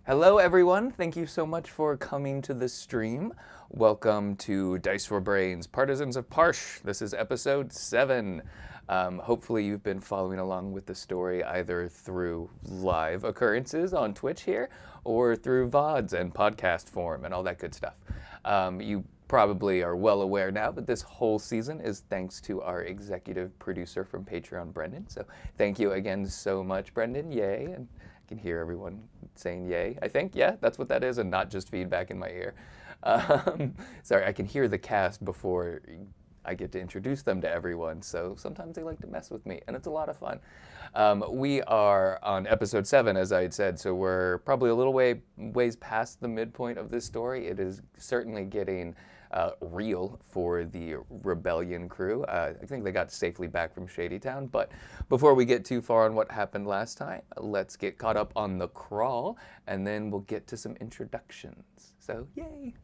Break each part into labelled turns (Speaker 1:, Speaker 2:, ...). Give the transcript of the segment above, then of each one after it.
Speaker 1: Hello, everyone. Thank you so much for coming to the stream. Welcome to Dice for Brains, Partisans of Parsh. This is episode 7. Hopefully you've been following along with the story either through live occurrences on Twitch here or through VODs and podcast form and all that good stuff. You probably are well aware now that this whole season is thanks to our executive producer from Patreon, Brendan. So thank you again so much, Brendan. Yay. And I can hear everyone saying yay, I think. Yeah, that's what that is, and not just feedback in my ear. Sorry, I can hear the cast before I get to introduce them to everyone, so sometimes they like to mess with me, and it's a lot of fun. We are on episode 7, as I had said, so we're probably a little ways past the midpoint of this story. It is certainly getting real for the Rebellion crew. I think they got safely back from Shadytown, but before we get too far on what happened last time, let's get caught up on the crawl, and then we'll get to some introductions. So, yay!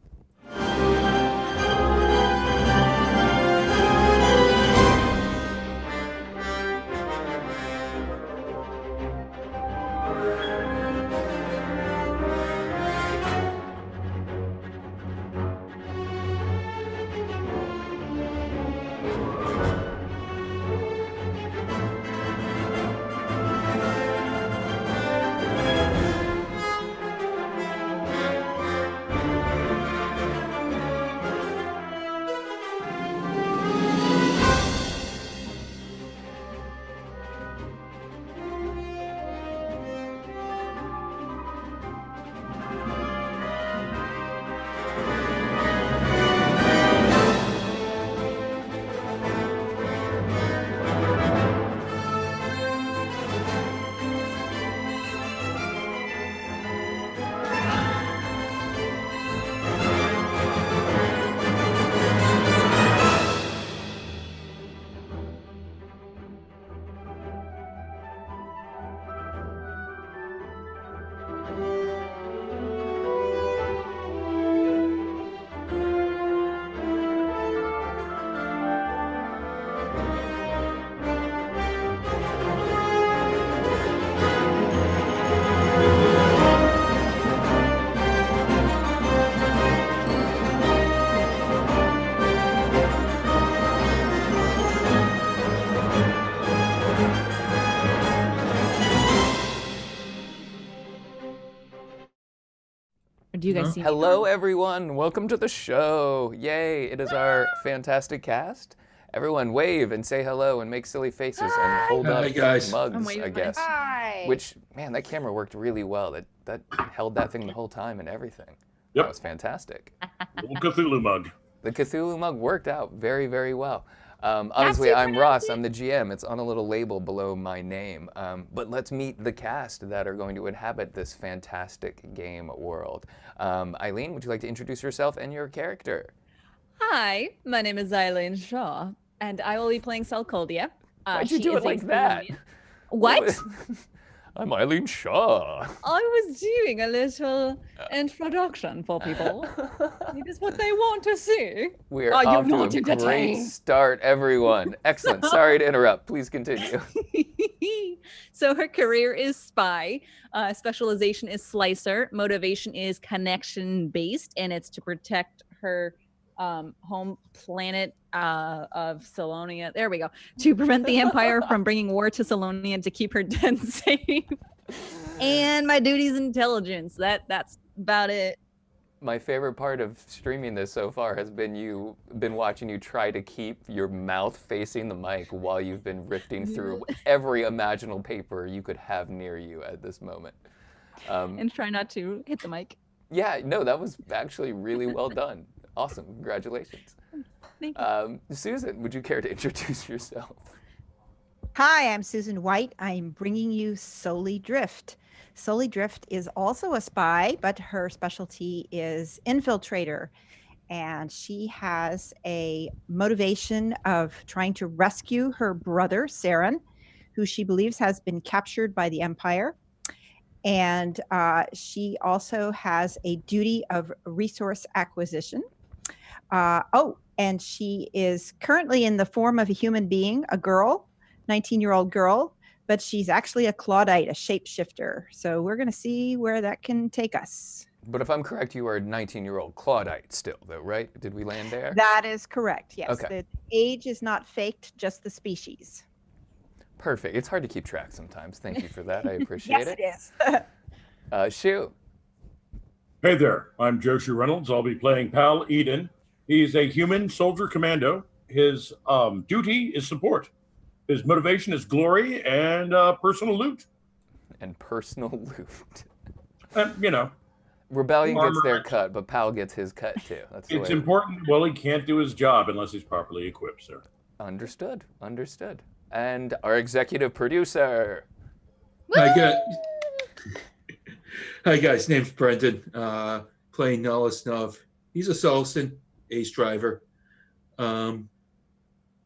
Speaker 2: Do you guys see me?
Speaker 1: Hello, everyone. Welcome to the show. Yay. It is our fantastic cast. Everyone wave and say hello and make silly faces and hold up mugs, I guess.
Speaker 2: Hi.
Speaker 1: Which, man, that camera worked really well. That held that thing the whole time and everything.
Speaker 3: Yep.
Speaker 1: That was fantastic.
Speaker 3: Little Cthulhu mug.
Speaker 1: The Cthulhu mug worked out very, very well. Obviously, I'm Ross. I'm the GM. It's on a little label below my name. But let's meet the cast that are going to inhabit this fantastic game world. Eileen, would you like to introduce yourself and your character?
Speaker 2: Hi, my name is Eileen Shaw, and I will be playing Salcoldia.
Speaker 1: Why'd you do it like that?
Speaker 2: What?
Speaker 1: I'm Eileen Shaw.
Speaker 2: I was doing a little introduction for people. It is what they want to see.
Speaker 1: We are
Speaker 2: Are you
Speaker 1: off to a
Speaker 2: not
Speaker 1: great
Speaker 2: entertained?
Speaker 1: start, everyone. Excellent. Sorry to interrupt. Please continue.
Speaker 2: So her career is spy. Specialization is slicer. Motivation is connection based, and it's to protect her home planet of Salonia. There we go. To prevent the Empire from bringing war to Salonia and to keep her dead safe. And my duty is intelligence. That's about it.
Speaker 1: My favorite part of streaming this so far has been watching you try to keep your mouth facing the mic while you've been rifting through every imaginable paper you could have near you at this moment.
Speaker 2: And try not to hit the mic.
Speaker 1: Yeah, no, that was actually really well done. Awesome. Congratulations.
Speaker 2: Thank you.
Speaker 1: Susan, would you care to introduce yourself?
Speaker 3: Hi, I'm Susan White. I'm bringing you Solely Drift. Solely Drift is also a spy, but her specialty is infiltrator. And she has a motivation of trying to rescue her brother, Saren, who she believes has been captured by the Empire. And she also has a duty of resource acquisition. And she is currently in the form of a human being, a girl, 19-year-old girl, but she's actually a Claudite, a shapeshifter. So we're going to see where that can take us.
Speaker 1: But if I'm correct, you are a 19-year-old Claudite still, though, right? Did we land there?
Speaker 3: That is correct, yes.
Speaker 1: Okay.
Speaker 3: The age is not faked, just the species.
Speaker 1: Perfect. It's hard to keep track sometimes. Thank you for that. I appreciate
Speaker 3: Yes,
Speaker 1: it.
Speaker 3: it is.
Speaker 1: Shu.
Speaker 4: Hey there, I'm Joshua Reynolds. I'll be playing Pal Eden. He's a human soldier commando. His duty is support. His motivation is glory and personal loot.
Speaker 1: And personal loot.
Speaker 4: Rebellion
Speaker 1: Rebellion gets their cut, but Pal gets his cut too. That's the
Speaker 4: it's
Speaker 1: way
Speaker 4: important. Well, he can't do his job unless he's properly equipped, sir.
Speaker 1: Understood. Understood. And our executive producer.
Speaker 5: Hi guys, name's Brendan. Playing Nahlas Nuv. He's a Sulson, ace driver.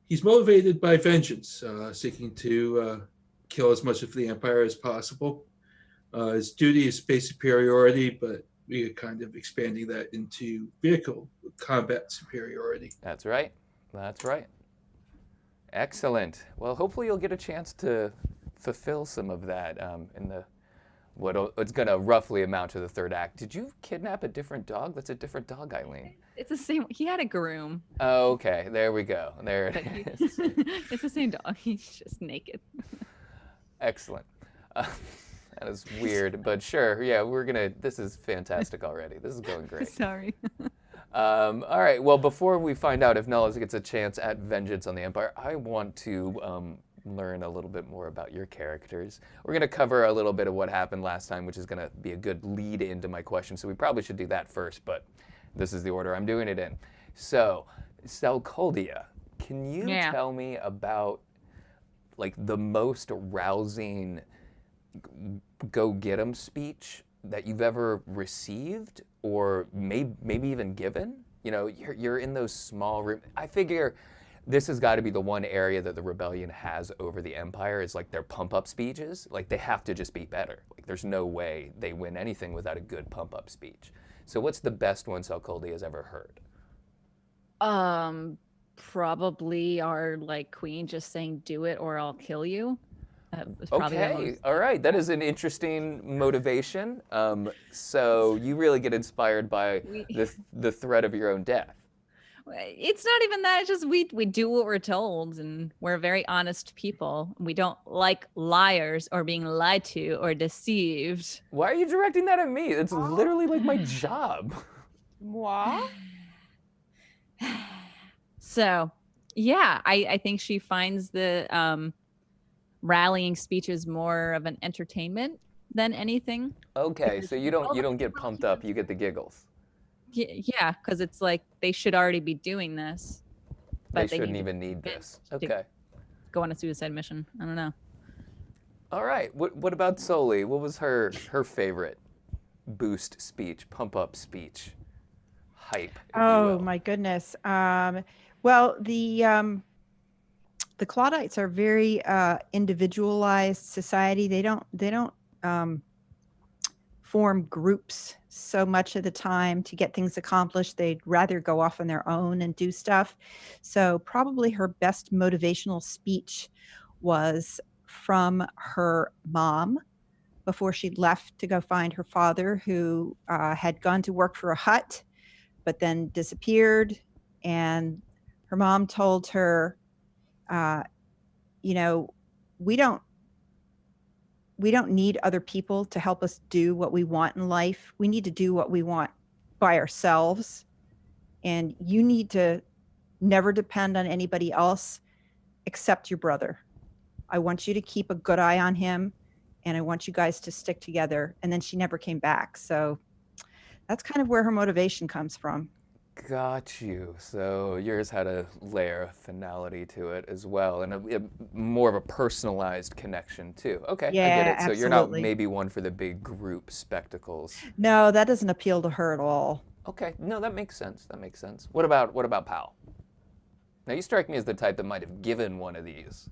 Speaker 5: He's motivated by vengeance, seeking to kill as much of the Empire as possible. His duty is space superiority, but we are kind of expanding that into vehicle combat superiority.
Speaker 1: That's right. That's right. Excellent. Well, hopefully you'll get a chance to fulfill some of that in it's going to roughly amount to the third act. Did you kidnap a different dog? That's a different dog, Eileen.
Speaker 2: It's the same. He had a groom.
Speaker 1: Oh, okay. There we go. There it is.
Speaker 2: It's the same dog. He's just naked.
Speaker 1: Excellent. That is weird, but sure. Yeah, this is fantastic already. This is going great.
Speaker 2: Sorry.
Speaker 1: All right. Well, before we find out if Nahlas gets a chance at vengeance on the Empire, I want to learn a little bit more about your characters. We're going to cover a little bit of what happened last time, which is going to be a good lead into my question. So we probably should do that first, but this is the order I'm doing it in. So, Salcoldia, can you tell me about the most rousing go get 'em speech that you've ever received or maybe even given? You're in those small rooms. I figure this has got to be the one area that the rebellion has over the Empire is their pump-up speeches. They have to just be better. There's no way they win anything without a good pump-up speech. So what's the best one Salcoldia has ever heard?
Speaker 2: Probably our queen just saying "do it or I'll kill you."
Speaker 1: Okay, all right. That is an interesting motivation. So you really get inspired by the threat of your own death.
Speaker 2: It's not even that. It's just we do what we're told, and we're very honest people. We don't like liars or being lied to or deceived.
Speaker 1: Why are you directing that at me? It's literally my job.
Speaker 3: Moi?
Speaker 2: So, yeah, I think she finds the rallying speeches more of an entertainment than anything.
Speaker 1: Okay, so you don't get pumped up. You get the giggles.
Speaker 2: Yeah, because it's they should already be doing this.
Speaker 1: But they shouldn't even need this. Okay.
Speaker 2: Go on a suicide mission. I don't know.
Speaker 1: All right. What about Soli? What was her favorite boost speech, pump up speech, hype?
Speaker 3: Oh my goodness. Well, the Claudites are very individualized society. They don't form groups so much of the time to get things accomplished. They'd rather go off on their own and do stuff. So probably her best motivational speech was from her mom before she left to go find her father, who had gone to work for a hut, but then disappeared. And her mom told her, you know, we don't need other people to help us do what we want in life. We need to do what we want by ourselves. And you need to never depend on anybody else except your brother. I want you to keep a good eye on him, and I want you guys to stick together. And then she never came back. So that's kind of where her motivation comes from.
Speaker 1: Got you. So yours had a layer of finality to it as well, and a more of a personalized connection too. Okay,
Speaker 3: Yeah,
Speaker 1: I get it. So you're not
Speaker 3: absolutely.
Speaker 1: maybe one for the big group spectacles.
Speaker 3: No, that doesn't appeal to her at all.
Speaker 1: Okay, no, that makes sense. That makes sense. What about Pal? Now you strike me as the type that might have given one of these.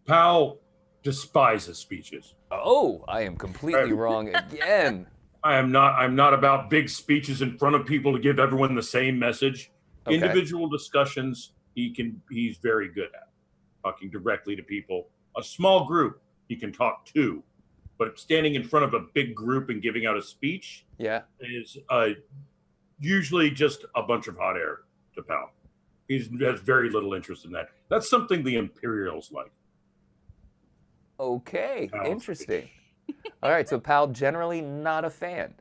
Speaker 4: Pal despises speeches.
Speaker 1: Oh, I am completely wrong again.
Speaker 4: I'm not about big speeches in front of people to give everyone the same message.
Speaker 1: Okay.
Speaker 4: Individual discussions, he's very good at talking directly to people. A small group he can talk to, but standing in front of a big group and giving out a speech
Speaker 1: Yeah.
Speaker 4: is usually just a bunch of hot air to Pal. He has very little interest in that. That's something the Imperials like.
Speaker 1: Okay,
Speaker 4: Pal's
Speaker 1: interesting. All right, so Pal generally not a fan.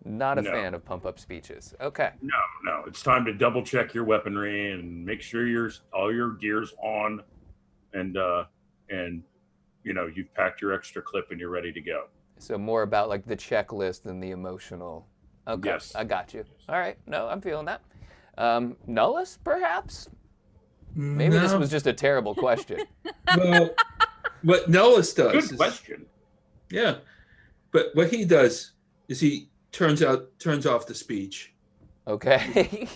Speaker 1: Not a
Speaker 4: No.
Speaker 1: fan of pump-up speeches. Okay.
Speaker 4: No. It's time to double check your weaponry and make sure all your gear's on, and you know you've packed your extra clip and you're ready to go.
Speaker 1: So more about like the checklist than the emotional. Okay,
Speaker 4: Yes.
Speaker 1: I got you. All right, no, I'm feeling that. Nullus, perhaps? Maybe this
Speaker 5: No.
Speaker 1: was just a terrible question.
Speaker 5: Well, what Nellis does
Speaker 4: Good
Speaker 5: is,
Speaker 4: question.
Speaker 5: yeah, but what he does is he turns off the speech.
Speaker 1: Okay.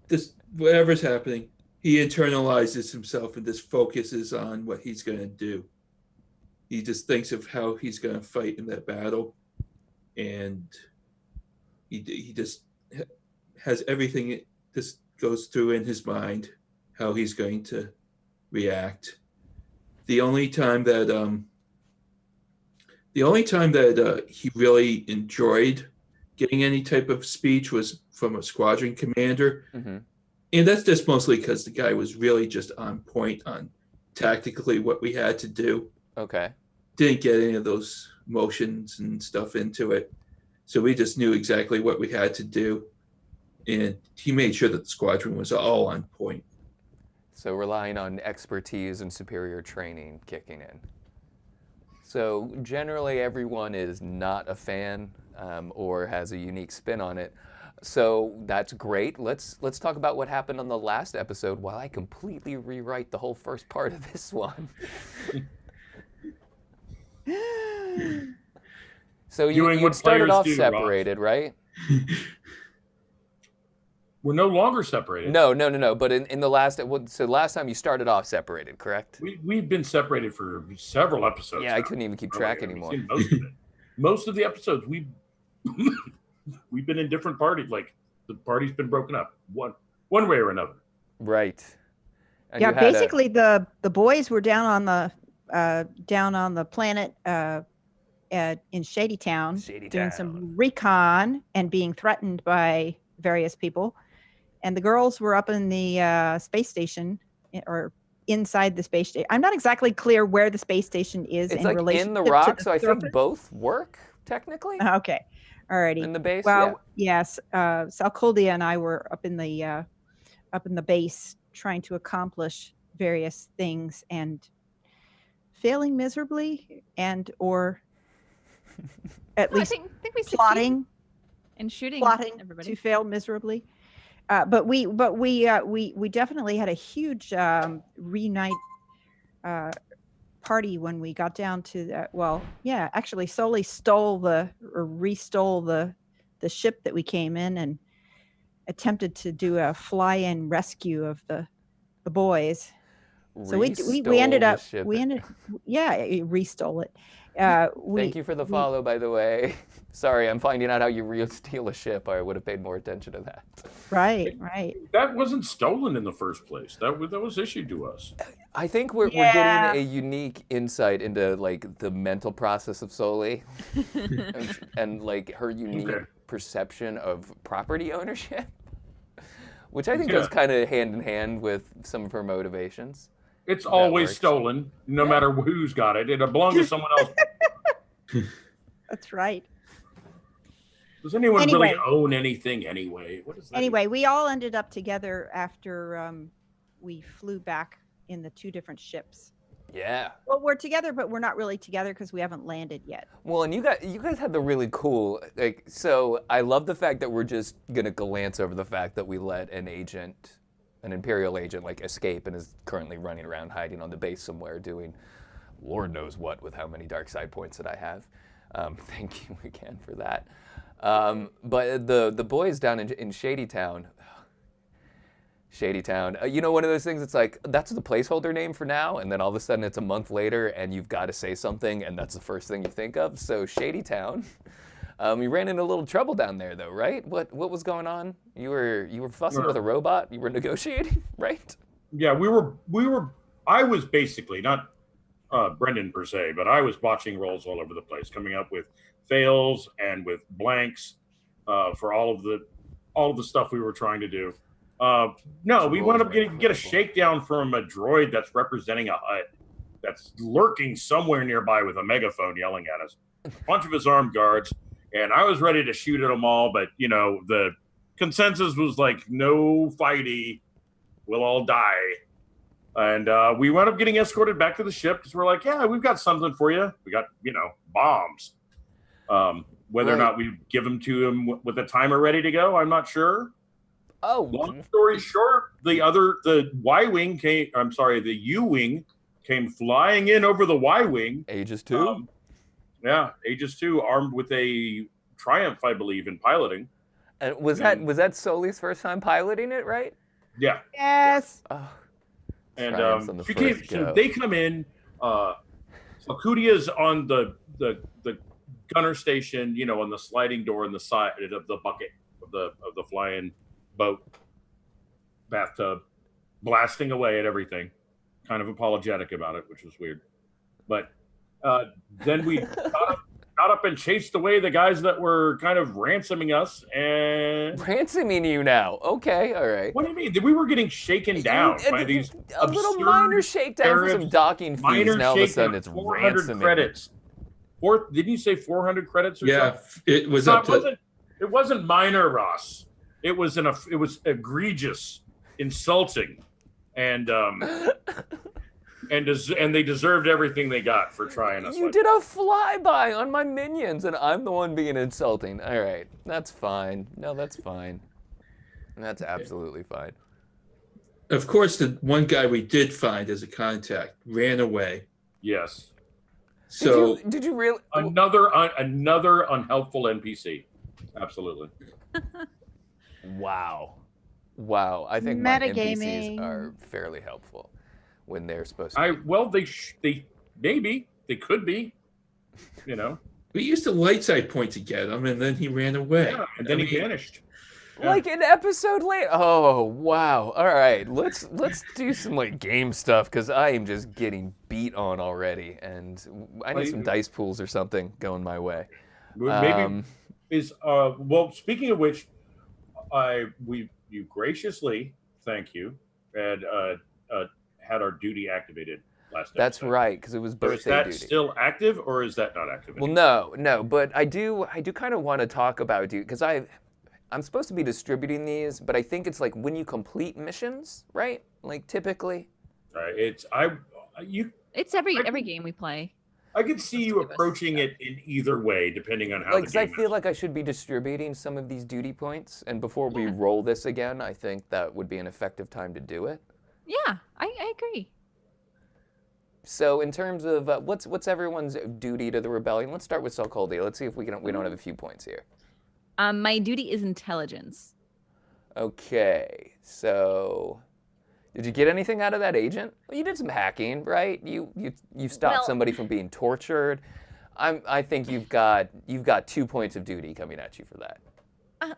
Speaker 5: This whatever's happening, he internalizes himself and just focuses on what he's going to do. He just thinks of how he's going to fight in that battle, and he just has everything just goes through in his mind how he's going to react. The only time that he really enjoyed getting any type of speech was from a squadron commander.
Speaker 1: Mm-hmm.
Speaker 5: And that's just mostly because the guy was really just on point on tactically what we had to do.
Speaker 1: Okay.
Speaker 5: Didn't get any of those motions and stuff into it. So we just knew exactly what we had to do. And he made sure that the squadron was all on point.
Speaker 1: So relying on expertise and superior training kicking in. So generally everyone is not a fan or has a unique spin on it. So that's great. Let's talk about what happened on the last episode while I completely rewrite the whole first part of this one. So
Speaker 4: Doing
Speaker 1: you
Speaker 4: what
Speaker 1: started
Speaker 4: players
Speaker 1: off
Speaker 4: do,
Speaker 1: separated, right?
Speaker 4: We're no longer separated.
Speaker 1: No. But in the last, so last time you started off separated, correct?
Speaker 4: We've been separated for several episodes.
Speaker 1: Yeah, I
Speaker 4: now.
Speaker 1: couldn't even keep
Speaker 4: Really,
Speaker 1: track
Speaker 4: I've
Speaker 1: anymore.
Speaker 4: seen most of it. Most of the episodes we've been in different parties. Like the party's been broken up one way or another.
Speaker 1: Right. And
Speaker 3: Yeah,
Speaker 1: you had
Speaker 3: basically the boys were down on the planet in Shady Town,
Speaker 1: Shady
Speaker 3: doing
Speaker 1: Town.
Speaker 3: some recon and being threatened by various people, and the girls were up in the space station or inside the space station. I'm not exactly clear where the space station is
Speaker 1: It's
Speaker 3: in
Speaker 1: like
Speaker 3: relation
Speaker 1: in the
Speaker 3: to
Speaker 1: rock,
Speaker 3: the
Speaker 1: so I
Speaker 3: surface.
Speaker 1: think both work technically.
Speaker 3: Okay, alrighty.
Speaker 1: In the base,
Speaker 3: Well, yes, Salcoldia and I were up in the base trying to accomplish various things and failing miserably, and or at
Speaker 2: Well, I
Speaker 3: least
Speaker 2: think we succeeded
Speaker 3: plotting
Speaker 2: in shooting
Speaker 3: to
Speaker 2: everybody.
Speaker 3: fail miserably. But we definitely had a huge reunite party when we got down to that. Well, yeah, actually, Soli restole the ship that we came in and attempted to do a fly-in rescue of the boys. So we
Speaker 1: Restole
Speaker 3: ended
Speaker 1: the
Speaker 3: up
Speaker 1: ship.
Speaker 3: restole it.
Speaker 1: Thank you for the follow, by the way. Sorry, I'm finding out how you steal a ship. I would have paid more attention to that.
Speaker 3: Right.
Speaker 4: That wasn't stolen in the first place. That was issued to us.
Speaker 1: I think we're getting a unique insight into like the mental process of Soli and like her unique perception of property ownership, which I think goes kind of hand in hand with some of her motivations.
Speaker 4: It's always stolen, no matter who's got it. It belongs to someone else.
Speaker 3: That's right.
Speaker 4: Does anyone really own anything anyway? What is that?
Speaker 3: Anyway, we all ended up together after we flew back in the 2 different ships.
Speaker 1: Yeah.
Speaker 3: Well, we're together, but we're not really together because we haven't landed yet.
Speaker 1: Well, and you guys had the really cool, like, so I love the fact that we're just gonna glance over the fact that we let an Imperial agent, like, escape and is currently running around hiding on the base somewhere doing Lord knows what with how many dark side points that I have. Thank you again for that. But the boys down in Shady Town, you know, one of those things, it's like, that's the placeholder name for now, and then all of a sudden it's a month later and you've got to say something and that's the first thing you think of. So Shady Town, you ran into a little trouble down there though, right? What was going on? You were fussing with a robot, you were negotiating, right?
Speaker 4: Yeah, I was basically, not Brendan per se, but I was botching rolls all over the place, coming up with fails and with blanks for all of the stuff we were trying to do. No, we wound up get a shakedown from a droid that's representing a hut that's lurking somewhere nearby with a megaphone yelling at us. A bunch of his armed guards, and I was ready to shoot at them all, but you know, the consensus was like, no fighty, we'll all die. And we wound up getting escorted back to the ship because we're like, yeah, we've got something for you. We got, you know, bombs. Whether or not we give them to him with a timer ready to go, I'm not sure.
Speaker 1: Oh,
Speaker 4: long story short, the Y-wing the U-wing came flying in over the Y-wing.
Speaker 1: Aegis 2?
Speaker 4: Aegis 2, armed with a Triumph, I believe, in piloting.
Speaker 1: And was that Soli's first time piloting it, right?
Speaker 4: Yeah.
Speaker 3: Yes.
Speaker 1: Oh,
Speaker 4: and so they come in. Alcutia's on the gunner station, you know, on the sliding door on the side of the bucket of the flying boat bathtub, blasting away at everything, kind of apologetic about it, which was weird. But then we got up and chased away the guys that were kind of ransoming us. And
Speaker 1: ransoming you now? Okay, all right.
Speaker 4: What do you mean? We were getting shaken down by these
Speaker 1: a little minor shakedown for some docking fees. Now all of a sudden it's
Speaker 4: 400 credits. Didn't you say 400 credits or something?
Speaker 5: It was up to.
Speaker 4: It wasn't minor, Ross. It was egregious, insulting, and they deserved everything they got for trying us.
Speaker 1: You did a flyby on my minions, and I'm the one being insulting. All right, that's fine. No, that's fine. That's absolutely fine.
Speaker 5: Of course, the one guy we did find as a contact ran away.
Speaker 4: Yes.
Speaker 5: So
Speaker 1: did you really?
Speaker 4: Another unhelpful NPC. Absolutely.
Speaker 1: Wow. I think my NPCs are fairly helpful when they're supposed to.
Speaker 4: They could be, you know.
Speaker 5: We used a light side point to get him, and then he ran away.
Speaker 4: Yeah, and then he vanished.
Speaker 1: Like an episode later. Oh wow! All right, let's do some like game stuff because I am just getting beat on already, and I need some dice pools or something going my way.
Speaker 4: Maybe speaking of which, you graciously, thank you, had our duty activated last episode.
Speaker 1: That's right, because it was birthday duty.
Speaker 4: Is that still active or is that not active anymore?
Speaker 1: Well, no, but I do kind of want to talk about duty because I'm supposed to be distributing these, but I think it's like when you complete missions, right? Like typically.
Speaker 2: It's every game we play.
Speaker 4: I could see you approaching it in either way, depending on how.
Speaker 1: Because I feel like I should be distributing some of these duty points, and before we roll this again, I think that would be an effective time to do it.
Speaker 2: Yeah, I agree.
Speaker 1: So in terms of what's everyone's duty to the rebellion, let's start with Salkoldi. Let's see if we don't have a few points here.
Speaker 2: My duty is intelligence.
Speaker 1: Okay, so Did you get anything out of that agent? Well, you did some hacking, right? You stopped
Speaker 2: Well-
Speaker 1: somebody from being tortured. I think you've got 2 points of duty coming at you for that.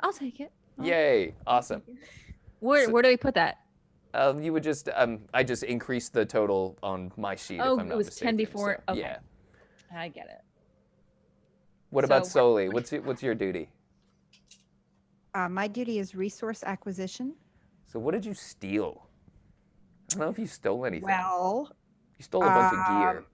Speaker 2: I'll take it.
Speaker 1: Yay! Awesome.
Speaker 2: Where do we put that?
Speaker 1: You would just I just increased the total on my sheet.
Speaker 2: Oh,
Speaker 1: if I'm not
Speaker 2: it was
Speaker 1: mistaken,
Speaker 2: 10 before.
Speaker 1: so,
Speaker 2: Okay.
Speaker 1: Yeah.
Speaker 2: I get it.
Speaker 1: What about
Speaker 2: So-
Speaker 1: Soli? What's your duty?
Speaker 3: My duty is resource acquisition.
Speaker 1: So what did you steal? I don't know if you stole anything.
Speaker 3: Well,
Speaker 1: You stole a bunch of gear.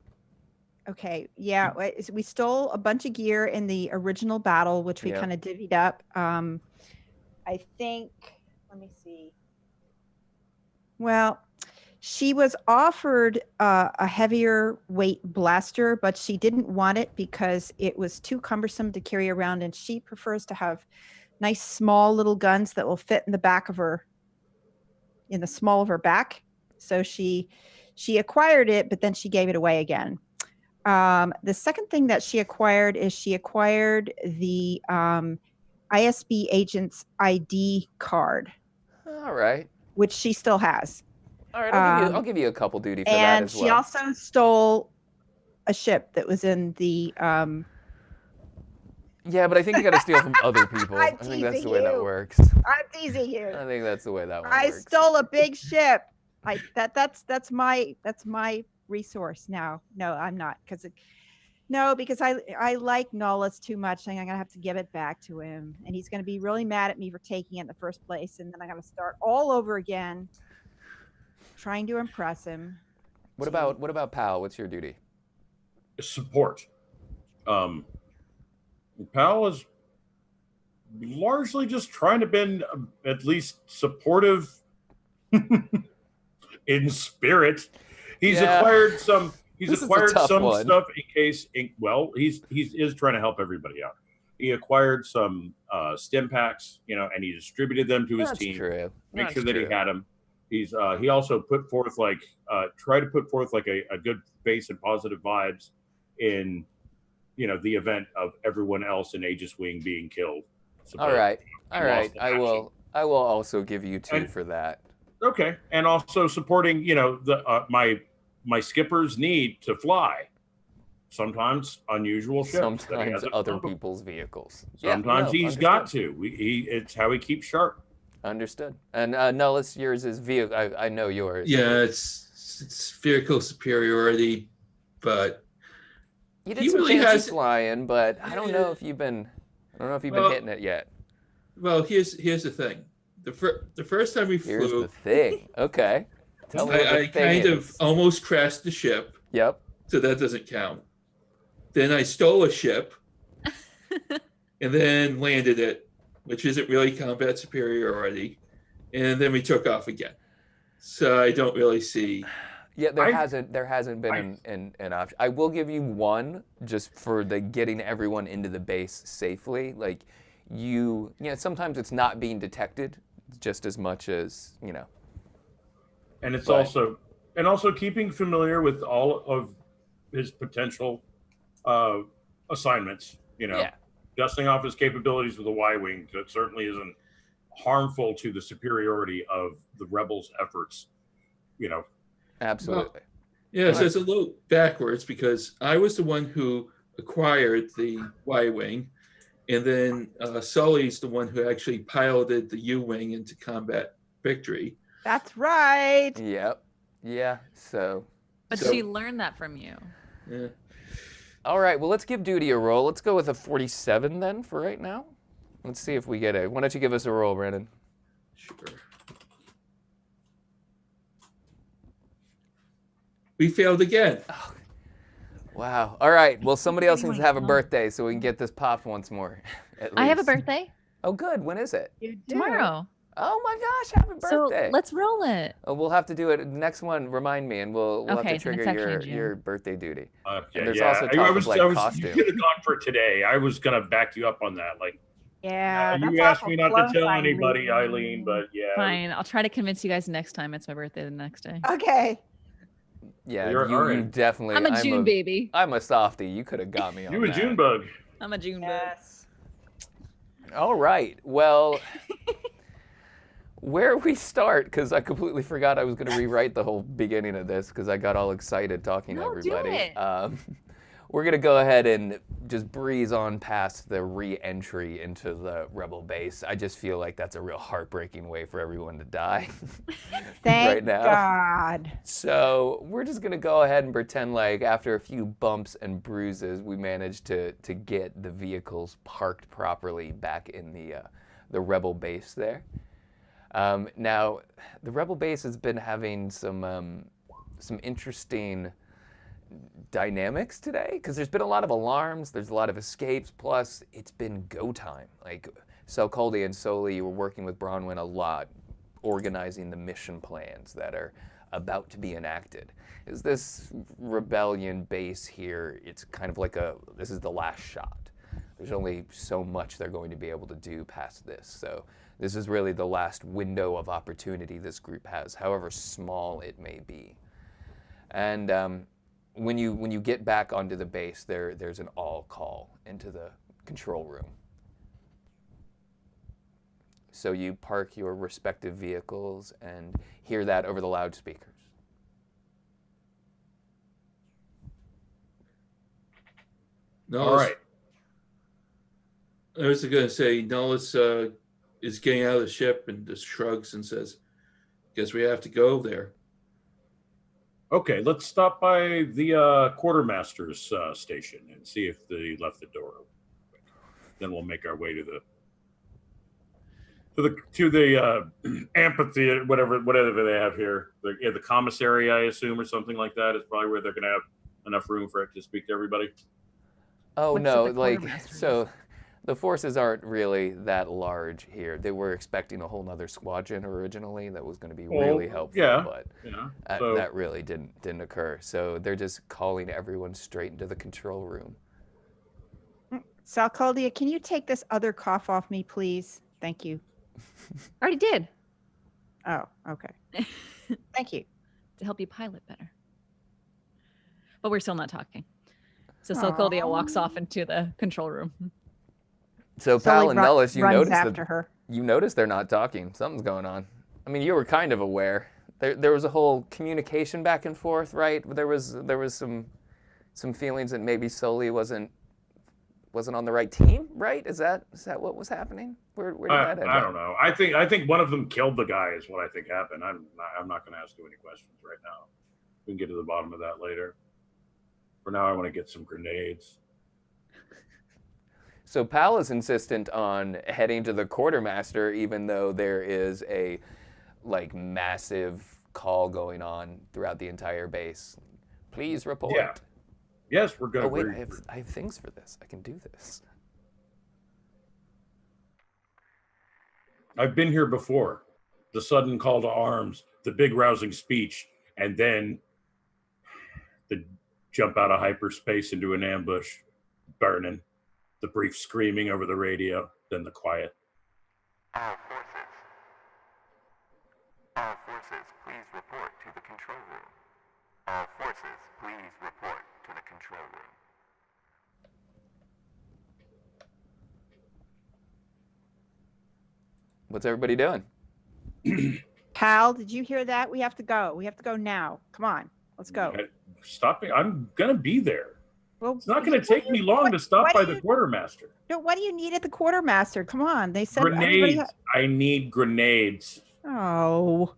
Speaker 3: okay, yeah, we stole a bunch of gear in the original battle, which we
Speaker 1: Yeah.
Speaker 3: kind of divvied up. I think, let me see. Well, she was offered a heavier weight blaster, but she didn't want it because it was too cumbersome to carry around, and she prefers to have nice small little guns that will fit in the back of her, in the small of her back. So she acquired it, but then she gave it away again. The second thing that she acquired is she acquired the ISB agent's ID card,
Speaker 1: All right.
Speaker 3: which she still has.
Speaker 1: All right. I'll give you a couple duty for that
Speaker 3: And
Speaker 1: as
Speaker 3: she
Speaker 1: well.
Speaker 3: also stole a ship that was in the
Speaker 1: Yeah, but I think you got to steal from other people. I
Speaker 3: I'm
Speaker 1: think that's the
Speaker 3: teasing
Speaker 1: way that
Speaker 3: you.
Speaker 1: works.
Speaker 3: I'm teasing you.
Speaker 1: I think that's the way that one
Speaker 3: I
Speaker 1: works.
Speaker 3: stole a big ship. That's my resource now. No, I'm not, because I like Nolus too much, and I'm gonna have to give it back to him, and he's gonna be really mad at me for taking it in the first place, and then I'm gonna start all over again, trying to impress him.
Speaker 1: What about Pal? What's your duty?
Speaker 4: Support. Pal is largely just trying to be at least supportive in spirit. He's
Speaker 1: Yeah.
Speaker 4: acquired some. He's
Speaker 1: This is a
Speaker 4: acquired
Speaker 1: tough
Speaker 4: some
Speaker 1: one.
Speaker 4: stuff in case. Well, he is trying to help everybody out. He acquired some stim packs, and he distributed them to his
Speaker 1: That's
Speaker 4: team.
Speaker 1: true.
Speaker 4: Make
Speaker 1: That's
Speaker 4: sure that
Speaker 1: true.
Speaker 4: he had them. He also put forth try to put forth a good face and positive vibes in the event of everyone else in Aegis Wing being killed.
Speaker 1: All right. All right.
Speaker 4: lost in
Speaker 1: I will also give you 2
Speaker 4: And-
Speaker 1: for that.
Speaker 4: Okay, and also supporting my skipper's need to fly. Sometimes unusual ships. that he
Speaker 1: Sometimes
Speaker 4: hasn't
Speaker 1: other
Speaker 4: flown before.
Speaker 1: people's vehicles. Yeah,
Speaker 4: Sometimes
Speaker 1: no,
Speaker 4: he's
Speaker 1: understood.
Speaker 4: got to. It's how he keeps sharp.
Speaker 1: Understood. And Nullis, yours is vehicle. I know yours.
Speaker 5: Yeah, it's vehicle superiority, but
Speaker 1: You did
Speaker 5: he
Speaker 1: some
Speaker 5: really
Speaker 1: fancy
Speaker 5: has-
Speaker 1: flying, but I don't know if you've been. I don't know if you've been
Speaker 5: Well,
Speaker 1: hitting it yet.
Speaker 5: well, here's the thing. The first time we
Speaker 1: Here's
Speaker 5: flew,
Speaker 1: the thing. Okay. Tell me what
Speaker 5: I
Speaker 1: the thing
Speaker 5: kind of
Speaker 1: is.
Speaker 5: almost crashed the ship,
Speaker 1: Yep.
Speaker 5: so that doesn't count. Then I stole a ship and then landed it, which isn't really combat superiority. And then we took off again. So I don't really see.
Speaker 1: Yeah, there
Speaker 4: I-
Speaker 1: hasn't been an option. I will give you one just for the getting everyone into the base safely. Like sometimes it's not being detected just as much as,
Speaker 4: And it's
Speaker 1: But-
Speaker 4: also keeping familiar with all of his potential assignments.
Speaker 1: Yeah.
Speaker 4: Dusting off his capabilities with a Y-wing that certainly isn't harmful to the superiority of the rebels' efforts.
Speaker 1: Absolutely.
Speaker 5: Yeah, so it's a little backwards because I was the one who acquired the Y-wing, and then Sully's the one who actually piloted the U-wing into combat victory.
Speaker 3: That's right.
Speaker 1: Yep. Yeah. So.
Speaker 2: But
Speaker 5: So-
Speaker 2: she learned that from you.
Speaker 5: Yeah.
Speaker 1: All right. Well, let's give duty a roll. Let's go with a 47 then for right now. Let's see if we get a. Why don't you give us a roll, Brandon?
Speaker 5: Sure. We failed again.
Speaker 1: Wow. All right. Well, somebody else needs to have a
Speaker 2: God.
Speaker 1: birthday so we can get this popped once more. At
Speaker 2: I have a
Speaker 1: least.
Speaker 2: birthday
Speaker 1: Oh, good. When is it?
Speaker 3: You do.
Speaker 2: tomorrow.
Speaker 1: Oh my gosh! Happy birthday.
Speaker 2: So let's roll it.
Speaker 1: Oh, we'll have to do it. Next one, remind me, and we'll have
Speaker 2: Okay,
Speaker 1: to
Speaker 2: then it's
Speaker 1: trigger
Speaker 2: actually in June.
Speaker 1: your birthday duty.
Speaker 4: Okay,
Speaker 1: And there's
Speaker 4: yeah.
Speaker 1: also talk of, like,
Speaker 4: I was
Speaker 1: costume.
Speaker 4: you could have gone for today. I was gonna back you up on that.
Speaker 3: Yeah.
Speaker 4: You
Speaker 3: that's
Speaker 4: asked
Speaker 3: awful
Speaker 4: me not to
Speaker 3: close,
Speaker 4: tell anybody,
Speaker 3: Eileen.
Speaker 4: Eileen, but yeah.
Speaker 2: Fine. I'll try to convince you guys next time. It's my birthday the next day.
Speaker 3: Okay.
Speaker 1: Yeah,
Speaker 4: You're
Speaker 1: you
Speaker 4: alright.
Speaker 1: definitely.
Speaker 2: I'm a June baby.
Speaker 1: I'm a softie. You could have got me on
Speaker 4: You a
Speaker 1: that.
Speaker 4: June bug.
Speaker 2: I'm a June baby.
Speaker 3: Yes.
Speaker 1: All right. Well, where we start, because I completely forgot I was going to rewrite the whole beginning of this because I got all excited talking to
Speaker 2: No, do
Speaker 1: everybody.
Speaker 2: it.
Speaker 1: We're going to go ahead and just breeze on past the re-entry into the Rebel base. I just feel like that's a real heartbreaking way for everyone to die
Speaker 3: Thank
Speaker 1: right now.
Speaker 3: God.
Speaker 1: So we're just going to go ahead and pretend like after a few bumps and bruises, we managed to get the vehicles parked properly back in the Rebel base there. Now, the Rebel base has been having some interesting dynamics today because there's been a lot of alarms, there's a lot of escapes, plus it's been go time. Like Salkaldi and Soli were working with Bronwyn a lot, organizing the mission plans that are about to be enacted. Is this rebellion base here, it's kind of like this is the last shot. There's only so much they're going to be able to do past this. So this is really the last window of opportunity this group has, however small it may be. And when you get back onto the base, there's an all call into the control room. So you park your respective vehicles and hear that over the loudspeakers.
Speaker 5: No,
Speaker 4: All right.
Speaker 5: I was going to say, Nellis is getting out of the ship and just shrugs and says, guess we have to go there.
Speaker 4: Okay, let's stop by the quartermaster's station and see if they left the door open. Then we'll make our way to the amphitheater, whatever they have here. The commissary, I assume, or something like that is probably where they're going to have enough room for it to speak to everybody.
Speaker 1: Oh
Speaker 2: What's
Speaker 1: no,
Speaker 2: at the
Speaker 1: like
Speaker 2: quartermaster's?
Speaker 1: so the forces aren't really that large here. They were expecting a whole nother squadron originally that was going to be really helpful,
Speaker 4: yeah,
Speaker 1: but
Speaker 4: so
Speaker 1: that really didn't occur. So they're just calling everyone straight into the control room.
Speaker 3: Salkaldia, can you take this other cough off me, please? Thank you.
Speaker 2: Already did.
Speaker 3: Oh, okay. Thank you.
Speaker 2: To help you pilot better. But we're still not talking. So
Speaker 3: Aw.
Speaker 2: Salkaldia walks off into the control room.
Speaker 1: So Pal and Nellis, you
Speaker 3: runs
Speaker 1: notice
Speaker 3: after her.
Speaker 1: you notice they're not talking. Something's going on. I mean, you were kind of aware. There was a whole communication back and forth, right? There was some feelings that maybe Soli wasn't on the right team, right? Is that what was happening? Where did that end
Speaker 4: I
Speaker 1: up?
Speaker 4: don't know. I think one of them killed the guy is what I think happened. I'm not going to ask you any questions right now. We can get to the bottom of that later. For now, I want to get some grenades.
Speaker 1: So Pal is insistent on heading to the quartermaster, even though there is a massive call going on throughout the entire base. Please report.
Speaker 4: Yeah. Yes, we're good.
Speaker 1: Oh wait, I have things for this. I can do this.
Speaker 4: I've been here before. The sudden call to arms, the big rousing speech, and then the jump out of hyperspace into an ambush, burning, the brief screaming over the radio, then the quiet.
Speaker 6: All forces, please report to the control room. All forces, please report to the control room.
Speaker 1: What's everybody doing?
Speaker 3: Pal, did you hear that? We have to go. We have to go now. Come on. Let's go.
Speaker 4: Stop me. I'm going to be there.
Speaker 3: Well,
Speaker 4: It's not going to take me long to stop by the quartermaster.
Speaker 3: No, what do you need at the quartermaster? Come on. They said everybody
Speaker 4: Grenades. I need grenades.
Speaker 3: Oh.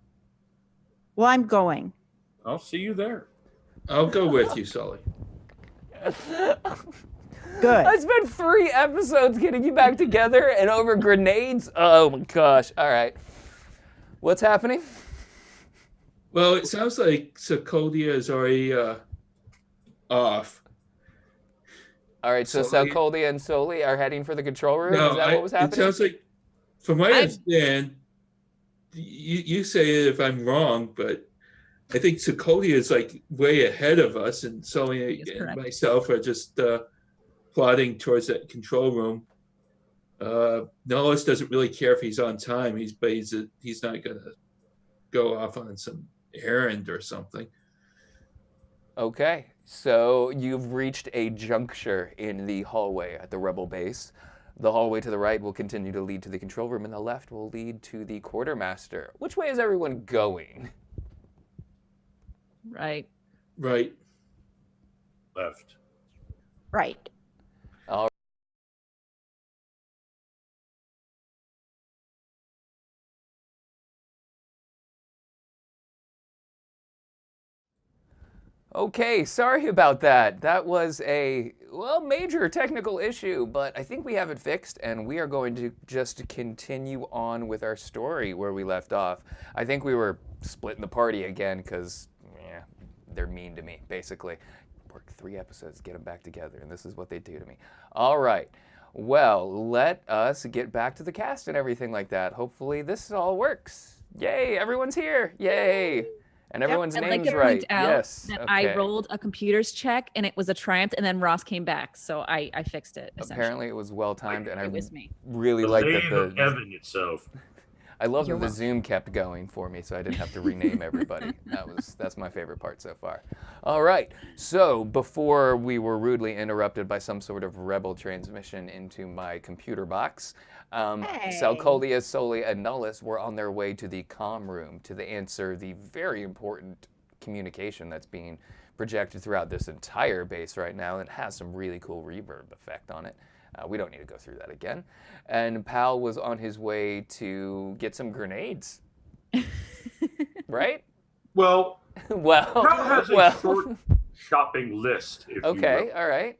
Speaker 3: Well, I'm going.
Speaker 4: I'll see you there.
Speaker 5: I'll go with you, Sully.
Speaker 3: Good.
Speaker 1: I spent 3 episodes getting you back together and over grenades. Oh my gosh. All right. What's happening?
Speaker 5: Well, it sounds like Sokovia is already off.
Speaker 1: All right, so
Speaker 5: Soli-
Speaker 1: Salkaldia and Soli are heading for the control room?
Speaker 5: No,
Speaker 1: Is that what was happening?
Speaker 5: It sounds like, from what I understand, you say it if I'm wrong, but I think Sokovia is way ahead of us, and Sully
Speaker 2: Yes,
Speaker 5: and
Speaker 2: correct.
Speaker 5: myself are just plodding towards that control room. Nellis doesn't really care if he's on time. He's not going to go off on some errand or something.
Speaker 1: Okay, so you've reached a juncture in the hallway at the Rebel base. The hallway to the right will continue to lead to the control room, and the left will lead to the quartermaster. Which way is everyone going?
Speaker 2: Right.
Speaker 5: Right.
Speaker 4: Left.
Speaker 3: Right.
Speaker 1: Okay, sorry about that. That was a, well, major technical issue, but I think we have it fixed, and we are going to just continue on with our story where we left off. I think we were splitting the party again because, yeah, they're mean to me, basically. Work 3 episodes, get them back together, and this is what they do to me. All right. Well, let us get back to the cast and everything like that. Hopefully this all works. Yay, everyone's here. Yay. And everyone's
Speaker 2: I'd like
Speaker 1: name's
Speaker 2: to
Speaker 1: right.
Speaker 2: point out
Speaker 1: Yes.
Speaker 2: that
Speaker 1: Okay.
Speaker 2: I rolled a computer's check and it was a triumph, and then Ross came back, so I fixed it.
Speaker 1: Apparently it was well timed, and I
Speaker 2: it was me.
Speaker 1: really
Speaker 4: The
Speaker 1: like
Speaker 4: lathe
Speaker 1: that
Speaker 4: of heaven itself.
Speaker 1: I love
Speaker 2: You're
Speaker 1: that the
Speaker 2: welcome.
Speaker 1: Zoom kept going for me, so I didn't have to rename everybody. That's my favorite part so far. All right, so before we were rudely interrupted by some sort of rebel transmission into my computer box, Salcolia, Soli, and Nullus were on their way to the comm room to answer the very important communication that's being projected throughout this entire base right now, and has some really cool reverb effect on it. We don't need to go through that again. And Pal was on his way to get some grenades. Right?
Speaker 4: Well,
Speaker 1: Well,
Speaker 4: Cal has a
Speaker 1: well.
Speaker 4: short shopping list, if you
Speaker 1: Okay,
Speaker 4: will.
Speaker 1: all right.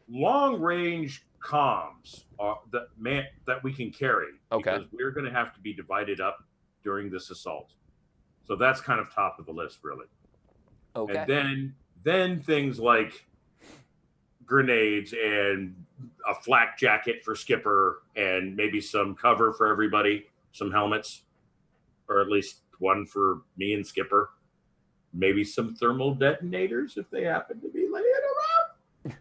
Speaker 4: Long-range comms are, that we can carry.
Speaker 1: Okay.
Speaker 4: Because we're going to have to be divided up during this assault. So that's kind of top of the list, really.
Speaker 1: Okay.
Speaker 4: And then things like grenades and a flak jacket for Skipper, and maybe some cover for everybody, some helmets, or at least one for me and Skipper. Maybe some thermal detonators if they happen to be laying around.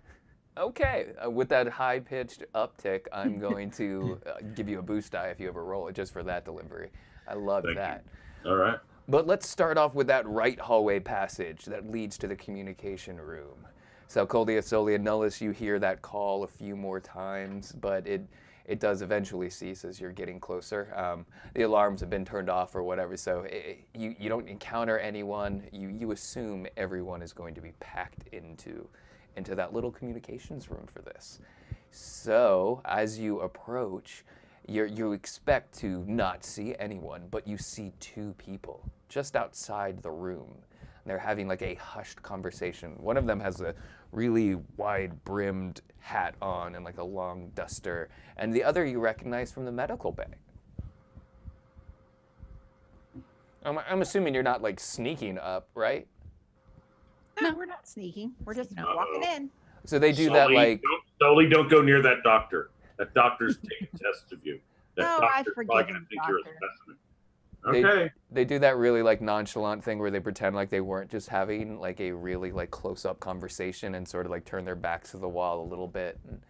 Speaker 1: Okay, with that high-pitched uptick, I'm going to give you a boost die if you ever roll it, just for that delivery. I love
Speaker 4: Thank
Speaker 1: that.
Speaker 4: All right.
Speaker 1: But let's start off with that right hallway passage that leads to the communication room. Salcolia, Soli, and Nullus, you hear that call a few more times, but it does eventually cease as you're getting closer. The alarms have been turned off or whatever, so you don't encounter anyone. You assume everyone is going to be packed into that little communications room for this. So as you approach, you expect to not see anyone, but you see 2 people just outside the room. They're having like a hushed conversation. One of them has a really wide-brimmed hat on and like a long duster, and the other you recognize from the medical bay. I'm assuming you're not like sneaking up, right?
Speaker 3: No, we're not sneaking. We're just walking in.
Speaker 1: So they do that like...
Speaker 4: Don't go near that doctor. That doctor's taking tests of you. That
Speaker 3: No, I
Speaker 4: doctor's
Speaker 3: forgive
Speaker 4: probably gonna
Speaker 3: him,
Speaker 4: think you're a
Speaker 3: doctor.
Speaker 4: specimen. Okay.
Speaker 1: They do that really like nonchalant thing where they pretend like they weren't just having like a really like close-up conversation and sort of like turn their backs to the wall a little bit. And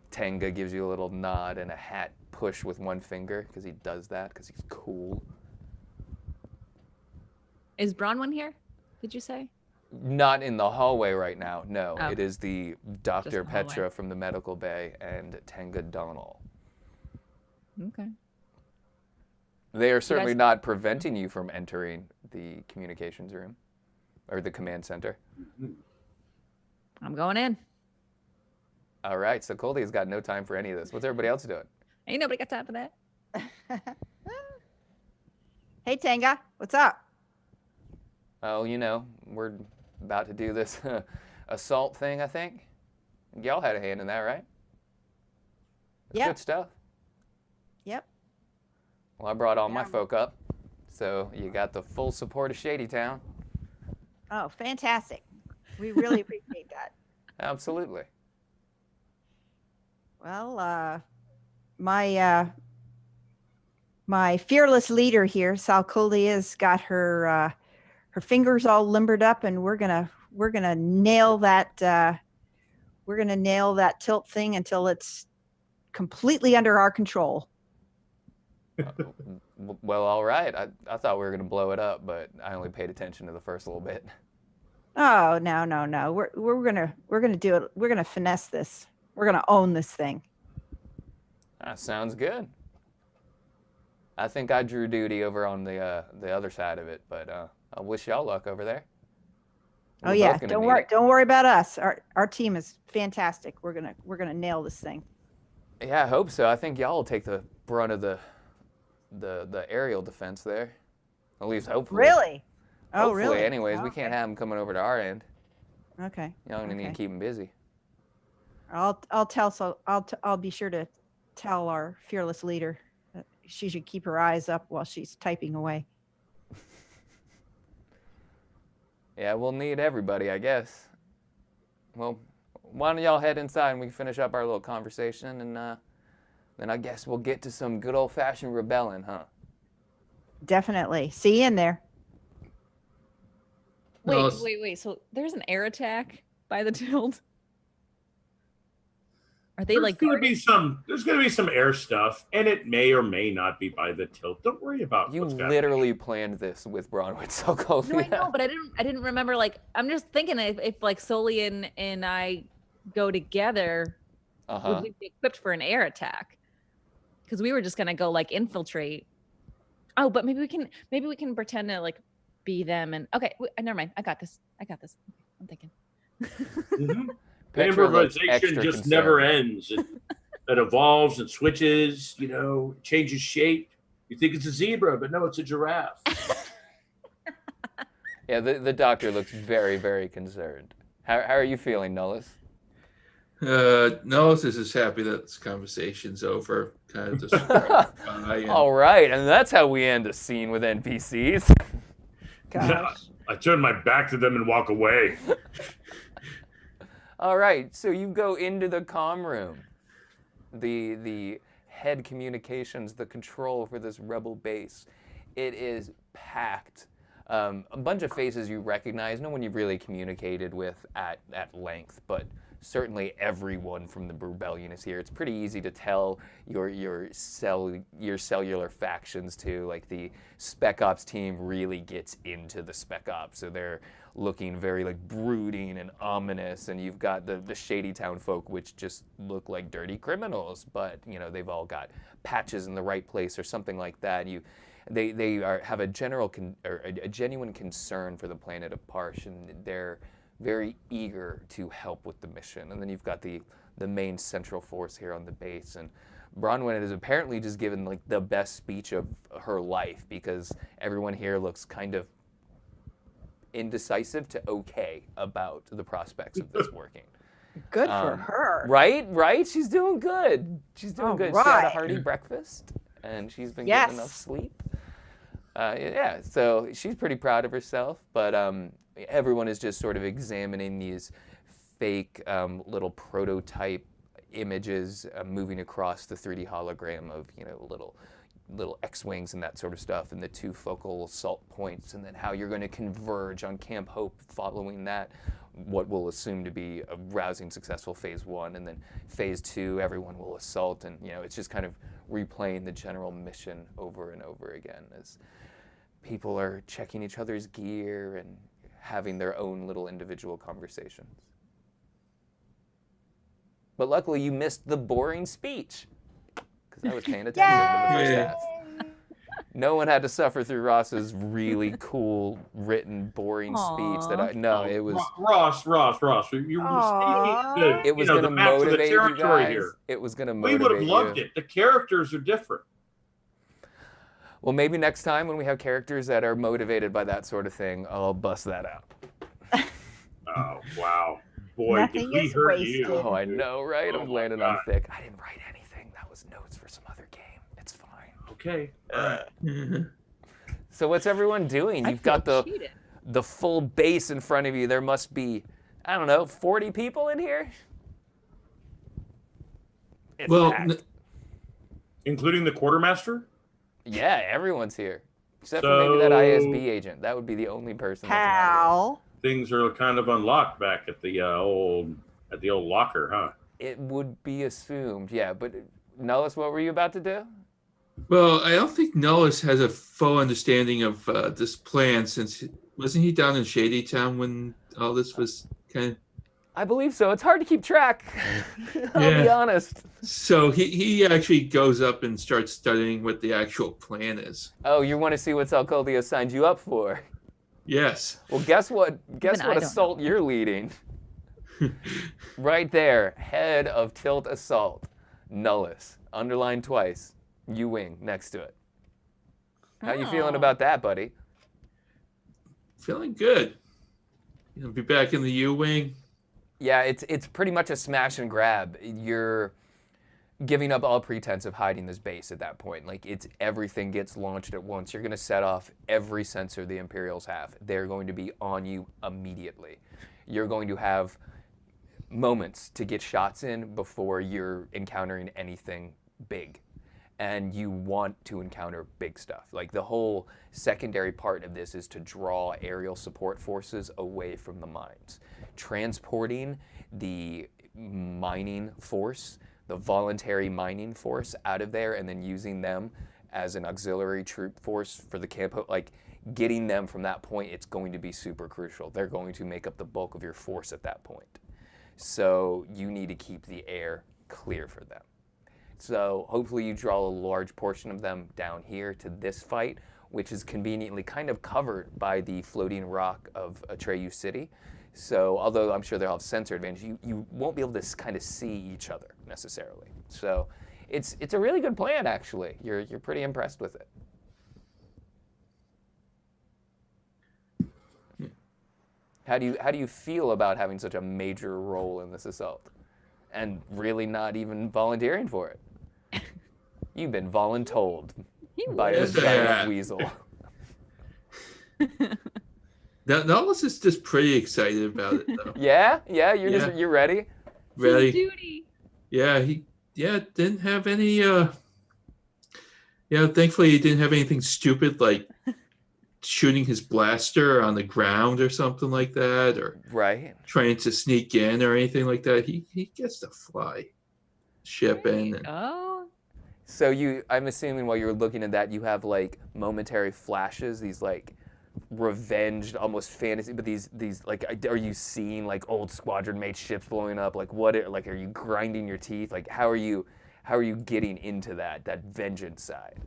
Speaker 1: Tenga gives you a little nod and a hat push with one finger because he does that because he's cool.
Speaker 2: Is Bronwyn here? Did you say?
Speaker 1: Not in the hallway right now, no.
Speaker 2: Oh.
Speaker 1: It is the Dr.
Speaker 2: the hallway.
Speaker 1: Petra from the medical bay and Tenga Donal.
Speaker 2: Okay.
Speaker 1: They are certainly
Speaker 2: guys-
Speaker 1: not preventing you from entering the communications room or the command center.
Speaker 2: I'm going in.
Speaker 1: All right, so Coldy's got no time for any of this. What's everybody else doing?
Speaker 2: Ain't nobody got time for that.
Speaker 3: Hey, Tanga, what's up?
Speaker 1: Oh, you know, we're about to do this assault thing, I think. Y'all had a hand in that, right? That's
Speaker 3: Yep.
Speaker 1: good stuff.
Speaker 3: Yep.
Speaker 1: Well, I brought all my
Speaker 3: Yeah.
Speaker 1: folk up, so you got the full support of Shady Town.
Speaker 3: Oh, fantastic. We really appreciate that.
Speaker 1: Absolutely.
Speaker 3: Well, my fearless leader here, Salcolia's got her her fingers all limbered up, and we're gonna nail that tilt thing until it's completely under our control.
Speaker 1: Well, all right. I thought we were going to blow it up, but I only paid attention to the first little bit.
Speaker 3: Oh, no. We're gonna do it. We're gonna finesse this. We're gonna own this thing.
Speaker 1: That sounds good. I think I drew duty over on the other side of it, but I wish y'all luck over there.
Speaker 3: Oh
Speaker 1: We're
Speaker 3: yeah,
Speaker 1: both gonna
Speaker 3: don't
Speaker 1: need
Speaker 3: worry.
Speaker 1: it.
Speaker 3: Don't worry about us. Our team is fantastic. We're gonna nail this thing.
Speaker 1: Yeah, I hope so. I think y'all will take the brunt of the aerial defense there. At least hopefully.
Speaker 3: Really? Oh,
Speaker 1: Hopefully,
Speaker 3: really?
Speaker 1: anyways. We
Speaker 3: Okay.
Speaker 1: can't have them coming over to our end.
Speaker 3: Okay.
Speaker 1: Y'all gonna need to
Speaker 3: Okay.
Speaker 1: keep them busy.
Speaker 3: I'll be sure to tell our fearless leader that she should keep her eyes up while she's typing away.
Speaker 1: Yeah, we'll need everybody, I guess. Well, why don't y'all head inside and we can finish up our little conversation, and then I guess we'll get to some good old-fashioned rebelling, huh?
Speaker 3: Definitely. See you in there.
Speaker 5: No,
Speaker 2: Wait. So there's an air attack by the Tilt. Are they like
Speaker 4: there's
Speaker 2: guarding?
Speaker 4: gonna be some air stuff, and it may or may not be by the Tilt. Don't worry about
Speaker 1: You
Speaker 4: what's happening.
Speaker 1: literally planned this with Bronwyn Sokovia.
Speaker 2: No, I know, but I didn't remember. Like, I'm just thinking if like Sully and I go together, would we be equipped for an air attack? Because we were just gonna go like infiltrate. Oh, but maybe we can pretend to like be them. And okay, never mind. I got this. I'm thinking.
Speaker 4: Mhm. The
Speaker 1: Petra looks
Speaker 4: improvisation
Speaker 1: extra
Speaker 4: just
Speaker 1: concerned.
Speaker 4: never ends. It evolves and switches, changes shape. You think it's a zebra, but no, it's a giraffe.
Speaker 1: Yeah, the doctor looks very, very concerned. How are you feeling, Nullis?
Speaker 5: Nullis is just happy that this conversation's over. Kind of just by and-
Speaker 1: All right, and that's how we end a scene with NPCs.
Speaker 3: Gosh.
Speaker 4: I turn my back to them and walk away.
Speaker 1: All right, so you go into the comm room. The head communications, the control for this rebel base. It is packed. A bunch of faces you recognize, no one you've really communicated with at length, but certainly everyone from the rebellion is here. It's pretty easy to tell your cellular factions too. Like the Spec Ops team really gets into the Spec Ops, so they're looking very like brooding and ominous, and you've got the Shady Town folk, which just look like dirty criminals, but they've all got patches in the right place or something like that. They have a genuine concern for the planet of Parsh, and they're very eager to help with the mission. And then you've got the main central force here on the base, and Bronwyn has apparently just given like the best speech of her life, because everyone here looks kind of indecisive to okay about the prospects of this working.
Speaker 3: Good for her.
Speaker 1: Right? She's doing good. She's doing
Speaker 3: All
Speaker 1: good. She had a
Speaker 3: right.
Speaker 1: hearty breakfast, and she's been
Speaker 3: Yes.
Speaker 1: getting enough sleep. Yeah, so she's pretty proud of herself, but everyone is just sort of examining these fake little prototype images moving across the 3D hologram of little X-wings and that sort of stuff, and the two focal assault points, and then how you're going to converge on Camp Hope following that, what we'll assume to be a rousing, successful phase 1, and then phase 2, everyone will assault, and it's just kind of replaying the general mission over and over again as people are checking each other's gear and having their own little individual conversations. But luckily you missed the boring speech, because I was paying attention to the first
Speaker 5: Yay.
Speaker 1: half. No one had to suffer through Ross's really cool, written, boring speech that it was...
Speaker 4: Ross. You were
Speaker 3: Aw.
Speaker 4: speaking
Speaker 1: It was
Speaker 4: the
Speaker 1: going to
Speaker 4: maps of the
Speaker 1: motivate you
Speaker 4: territory
Speaker 1: guys.
Speaker 4: here.
Speaker 1: It was going to
Speaker 4: We
Speaker 1: motivate
Speaker 4: would have loved
Speaker 1: you.
Speaker 4: it. The characters are different.
Speaker 1: Well, maybe next time when we have characters that are motivated by that sort of thing, I'll bust that out.
Speaker 4: Oh, wow. Boy,
Speaker 3: Nothing
Speaker 4: did we
Speaker 3: is
Speaker 4: hurt
Speaker 3: wasted.
Speaker 4: you.
Speaker 1: Oh, I know, right?
Speaker 4: Oh
Speaker 1: I'm
Speaker 4: my
Speaker 1: landing on
Speaker 4: God.
Speaker 1: thick. I didn't write anything. That was notes for some other game. It's fine.
Speaker 4: Okay. All right.
Speaker 1: So what's everyone doing?
Speaker 2: I
Speaker 1: You've got
Speaker 2: feel
Speaker 1: the
Speaker 2: cheated.
Speaker 1: the full base in front of you. There must be, I don't know, 40 people in here? It's
Speaker 5: Well,
Speaker 1: packed.
Speaker 4: Including the quartermaster?
Speaker 1: Yeah, everyone's here. Except for maybe that
Speaker 4: So-
Speaker 1: ISB agent. That would be the only person that's not
Speaker 3: Pal.
Speaker 4: Things are kind of unlocked back at the old locker, huh?
Speaker 1: here. It would be assumed, yeah. But Nellis, what were you about to do?
Speaker 5: Well, I don't think Nullis has a full understanding of this plan, since wasn't he down in Shady Town when all this was kind of
Speaker 1: I believe so. It's hard to keep track. I'll be
Speaker 5: Yeah.
Speaker 1: honest.
Speaker 5: So he actually goes up and starts studying what the actual plan is.
Speaker 1: Oh, you want to see what Salcolia signed you up for?
Speaker 5: Yes.
Speaker 1: Well, guess what? Guess
Speaker 2: Even
Speaker 1: what
Speaker 2: I don't
Speaker 1: assault
Speaker 2: know.
Speaker 1: you're leading? Right there, head of Tilt Assault, Nullus, underlined twice, U-wing next to it. How you feeling
Speaker 2: Oh.
Speaker 1: about that, buddy?
Speaker 5: Feeling good. You'll be back in the U-wing.
Speaker 1: Yeah, it's pretty much a smash and grab. You're giving up all pretense of hiding this base at that point. Like, it's everything gets launched at once. You're going to set off every sensor the Imperials have. They're going to be on you immediately. You're going to have moments to get shots in before you're encountering anything big. And you want to encounter big stuff. Like, the whole secondary part of this is to draw aerial support forces away from the mines. Transporting the mining force, the voluntary mining force out of there, and then using them as an auxiliary troop force for the camp, like getting them from that point, it's going to be super crucial. They're going to make up the bulk of your force at that point. So you need to keep the air clear for them. So hopefully you draw a large portion of them down here to this fight, which is conveniently kind of covered by the floating rock of Atreyu City. So although I'm sure they'll have sensor advantage, you won't be able to kind of see each other necessarily. So it's a really good plan, actually. You're pretty impressed with it. How do you feel about having such a major role in this assault, and really not even volunteering for it? You've been voluntold by a
Speaker 5: was.
Speaker 1: giant weasel.
Speaker 5: Nautilus is just pretty excited about it, though.
Speaker 1: Yeah, you're ready.
Speaker 5: Ready?
Speaker 2: Duty.
Speaker 5: Yeah, he didn't have any. Thankfully he didn't have anything stupid like shooting his blaster on the ground or something like that, or
Speaker 1: Right.
Speaker 5: trying to sneak in or anything like that. He gets to fly ship in. And,
Speaker 2: Oh.
Speaker 1: So I'm assuming while you're looking at that, you have like momentary flashes, these like revenged, almost fantasy, but these like, are you seeing like old squadron mate ships blowing up? Like like are you grinding your teeth? Like how are you getting into that vengeance side?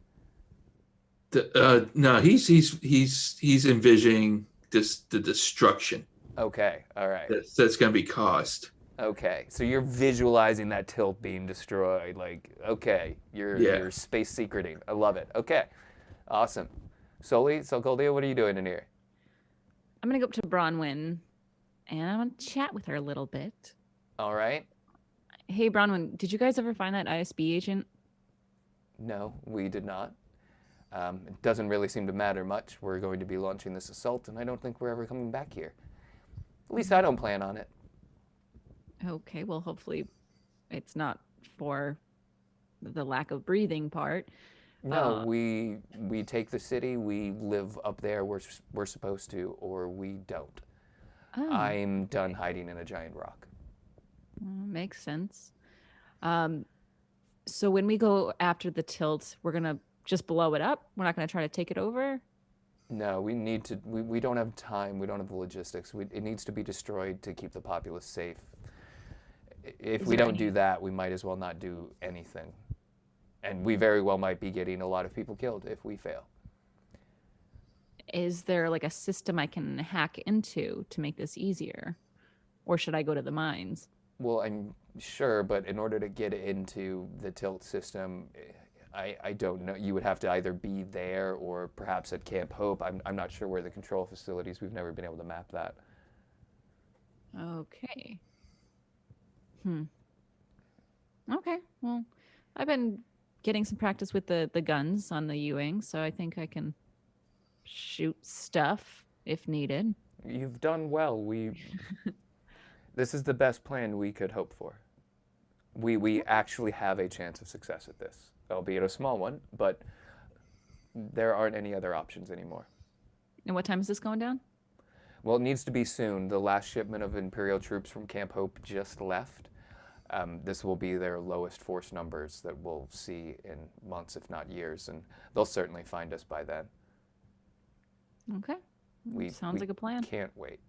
Speaker 5: no, he's envisioning the destruction
Speaker 1: Okay, all right.
Speaker 5: that's going to be caused.
Speaker 1: Okay, so you're visualizing that tilt being destroyed. Like, okay, you're space secreting. I love it. Okay, awesome. Solcoldia, what are you doing in here?
Speaker 2: I'm gonna go up to Bronwyn, and I'm gonna chat with her a little bit.
Speaker 1: All right.
Speaker 2: Hey, Bronwyn, did you guys ever find that ISB agent?
Speaker 1: No, we did not. It doesn't really seem to matter much. We're going to be launching this assault, and I don't think we're ever coming back here. At least I don't plan on it.
Speaker 2: Okay, well, hopefully it's not for the lack of breathing part.
Speaker 1: No, we take the city. We live up there. We're supposed to, or we don't.
Speaker 2: Oh,
Speaker 1: I'm done hiding in a giant rock.
Speaker 2: makes sense. So when we go after the tilt, we're gonna just blow it up. We're not gonna try to take it over.
Speaker 1: No, we need to. We don't have time. We don't have the logistics. It needs to be destroyed to keep the populace safe. If
Speaker 2: Is
Speaker 1: we
Speaker 2: there
Speaker 1: don't
Speaker 2: any-
Speaker 1: do that, we might as well not do anything. And we very well might be getting a lot of people killed if we fail.
Speaker 2: Is there like a system I can hack into to make this easier? Or should I go to the mines?
Speaker 1: Well, I'm sure, but in order to get into the tilt system, I don't know. You would have to either be there or perhaps at Camp Hope. I'm not sure where the control facilities. We've never been able to map that.
Speaker 2: Okay. Okay. Well, I've been getting some practice with the guns on the U-wing, so I think I can shoot stuff if needed.
Speaker 1: You've done well. This is the best plan we could hope for. We actually have a chance of success at this, albeit a small one, but there aren't any other options anymore.
Speaker 2: And what time is this going down?
Speaker 1: Well, it needs to be soon. The last shipment of Imperial troops from Camp Hope just left. This will be their lowest force numbers that we'll see in months, if not years, and they'll certainly find us by then.
Speaker 2: Okay.
Speaker 1: We
Speaker 2: Sounds like a plan.
Speaker 1: Can't wait.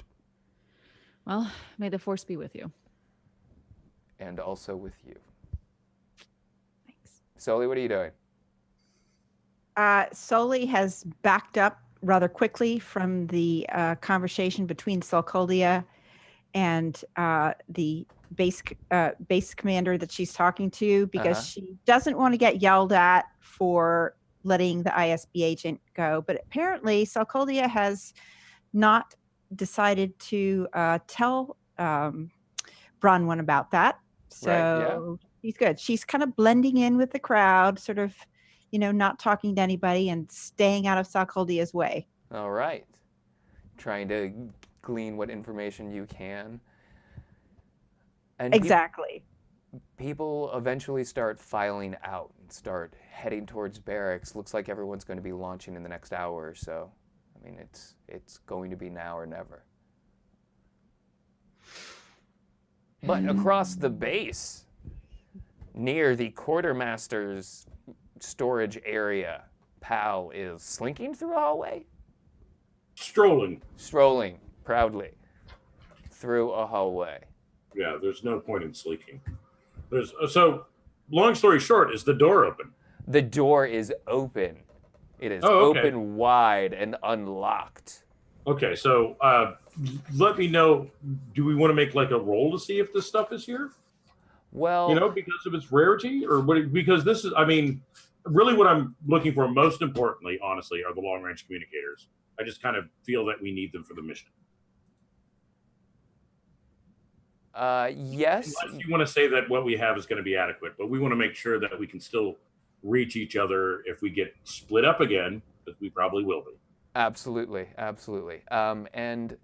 Speaker 2: Well, may the force be with you.
Speaker 1: And also with you.
Speaker 2: Thanks.
Speaker 1: Sully, what are you doing?
Speaker 3: Soli has backed up rather quickly from the conversation between Solcoldia and the base commander that she's talking to, because she doesn't want to get yelled at for letting the ISB agent go. But apparently Solcoldia has not decided to tell Bronwyn about that. So
Speaker 1: Right, yeah.
Speaker 3: she's good. She's kind of blending in with the crowd, sort of, not talking to anybody and staying out of Solcoldia's way.
Speaker 1: All right. Trying to glean what information you can. And
Speaker 3: Exactly.
Speaker 1: people eventually start filing out and start heading towards barracks. Looks like everyone's going to be launching in the next hour or so. I mean, it's going to be now or never. But across the base, near the quartermaster's storage area, Pal is slinking through a hallway?
Speaker 4: Strolling.
Speaker 1: Strolling proudly through a hallway.
Speaker 4: Yeah, there's no point in sleeking. So, long story short, is the door open?
Speaker 1: The door is open. It is open wide and unlocked.
Speaker 4: Okay, so let me know. Do we want to make like a roll to see if this stuff is here?
Speaker 1: Well,
Speaker 4: Because of its rarity, or what? Because this is, I mean, really what I'm looking for most importantly, honestly, are the long-range communicators. I just kind of feel that we need them for the mission.
Speaker 1: yes.
Speaker 4: Unless you want to say that what we have is going to be adequate, but we want to make sure that we can still reach each other if we get split up again, because we probably will be.
Speaker 1: Absolutely, absolutely. And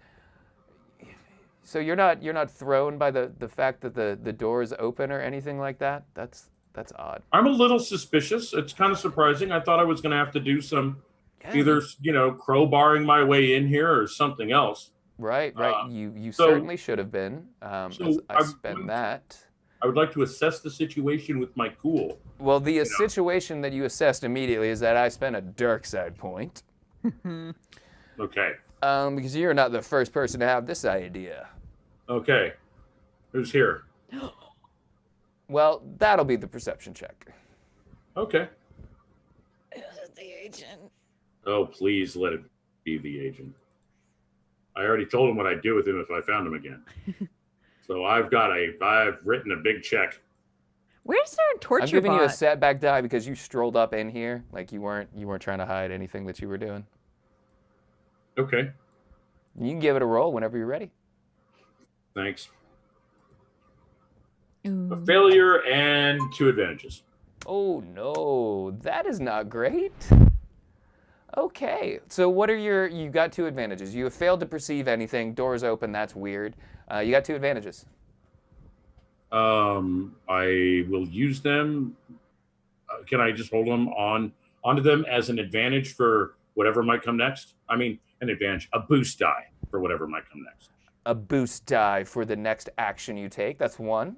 Speaker 1: so you're not thrown by the fact that the door is open or anything like that? That's odd.
Speaker 4: I'm a little suspicious. It's kind of surprising. I thought I was going to have to do some either, crowbarring my way in here or something else.
Speaker 1: Right. You certainly should have been.
Speaker 4: So
Speaker 1: I spend that.
Speaker 4: I would like to assess the situation with my cool.
Speaker 1: Well, the situation that you assessed immediately is that I spent a dark side point.
Speaker 4: Okay.
Speaker 1: Because you're not the first person to have this idea.
Speaker 4: Okay. Who's here?
Speaker 1: Well, that'll be the perception check.
Speaker 4: Okay.
Speaker 2: Is it the agent?
Speaker 4: Oh, please let it be the agent. I already told him what I'd do with him if I found him again. So I've written a big check.
Speaker 2: Where's our torture
Speaker 1: I'm giving
Speaker 2: bot?
Speaker 1: you a setback die because you strolled up in here like you weren't trying to hide anything that you were doing.
Speaker 4: Okay.
Speaker 1: You can give it a roll whenever you're ready.
Speaker 4: Thanks.
Speaker 2: Ooh.
Speaker 4: A failure and 2 advantages.
Speaker 1: Oh no, that is not great. Okay, so what are you got 2 advantages. You have failed to perceive anything, doors open, that's weird. You got 2 advantages.
Speaker 4: I will use them. Can I just hold them onto them as an advantage for whatever might come next? I mean, an advantage, a boost die for whatever might come next.
Speaker 1: A boost die for the next action you take, that's 1.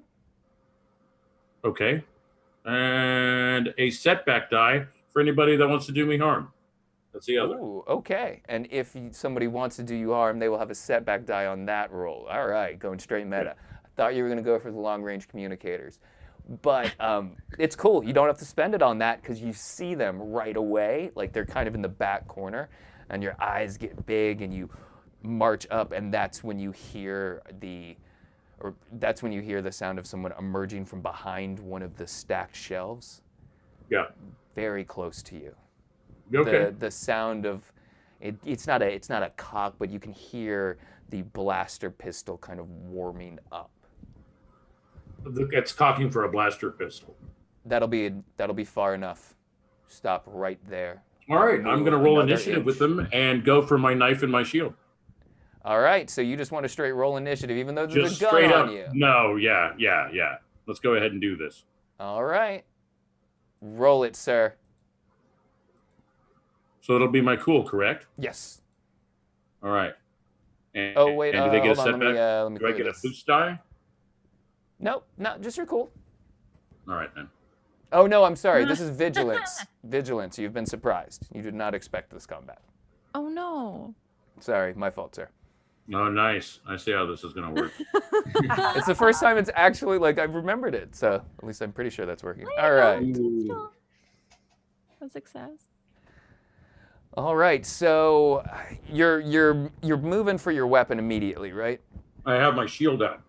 Speaker 4: Okay. And a setback die for anybody that wants to do me harm. That's the other.
Speaker 1: Ooh, okay. And if somebody wants to do you harm, they will have a setback die on that roll. All right, going straight meta. I thought you were going to go for the long-range communicators. But it's cool. You don't have to spend it on that because you see them right away. Like they're kind of in the back corner. And your eyes get big and you march up. And that's when you hear the sound of someone emerging from behind one of the stacked shelves.
Speaker 4: Yeah.
Speaker 1: Very close to you.
Speaker 4: Okay.
Speaker 1: The sound of it's not a cock, but you can hear the blaster pistol kind of warming up.
Speaker 4: It's cocking for a blaster pistol.
Speaker 1: That'll be far enough. Stop right there.
Speaker 4: All right, I'm going to roll
Speaker 1: Another
Speaker 4: initiative
Speaker 1: inch.
Speaker 4: with them and go for my knife and my shield.
Speaker 1: All right, so you just want to straight roll initiative, even though there's
Speaker 4: Just
Speaker 1: a gun
Speaker 4: straight up.
Speaker 1: on you.
Speaker 4: No, yeah. Let's go ahead and do this.
Speaker 1: All right, roll it, sir.
Speaker 4: So it'll be my cool, correct?
Speaker 1: Yes.
Speaker 4: All right. And,
Speaker 1: Oh wait,
Speaker 4: and do they get a
Speaker 1: hold on,
Speaker 4: setback?
Speaker 1: let me
Speaker 4: Do I
Speaker 1: clear
Speaker 4: get a
Speaker 1: this.
Speaker 4: boost die?
Speaker 1: Nope, not just your cool.
Speaker 4: All right then.
Speaker 1: Oh no, I'm sorry. This is vigilance. Vigilance. You've been surprised. You did not expect this combat.
Speaker 2: Oh no.
Speaker 1: Sorry, my fault, sir.
Speaker 4: Oh, nice. I see how this is going to work.
Speaker 1: It's the first time it's actually like I've remembered it, so at least I'm pretty sure that's working. All right.
Speaker 4: Ooh.
Speaker 2: A success.
Speaker 1: All right. So you're moving for your weapon immediately, right?
Speaker 4: I have my shield out.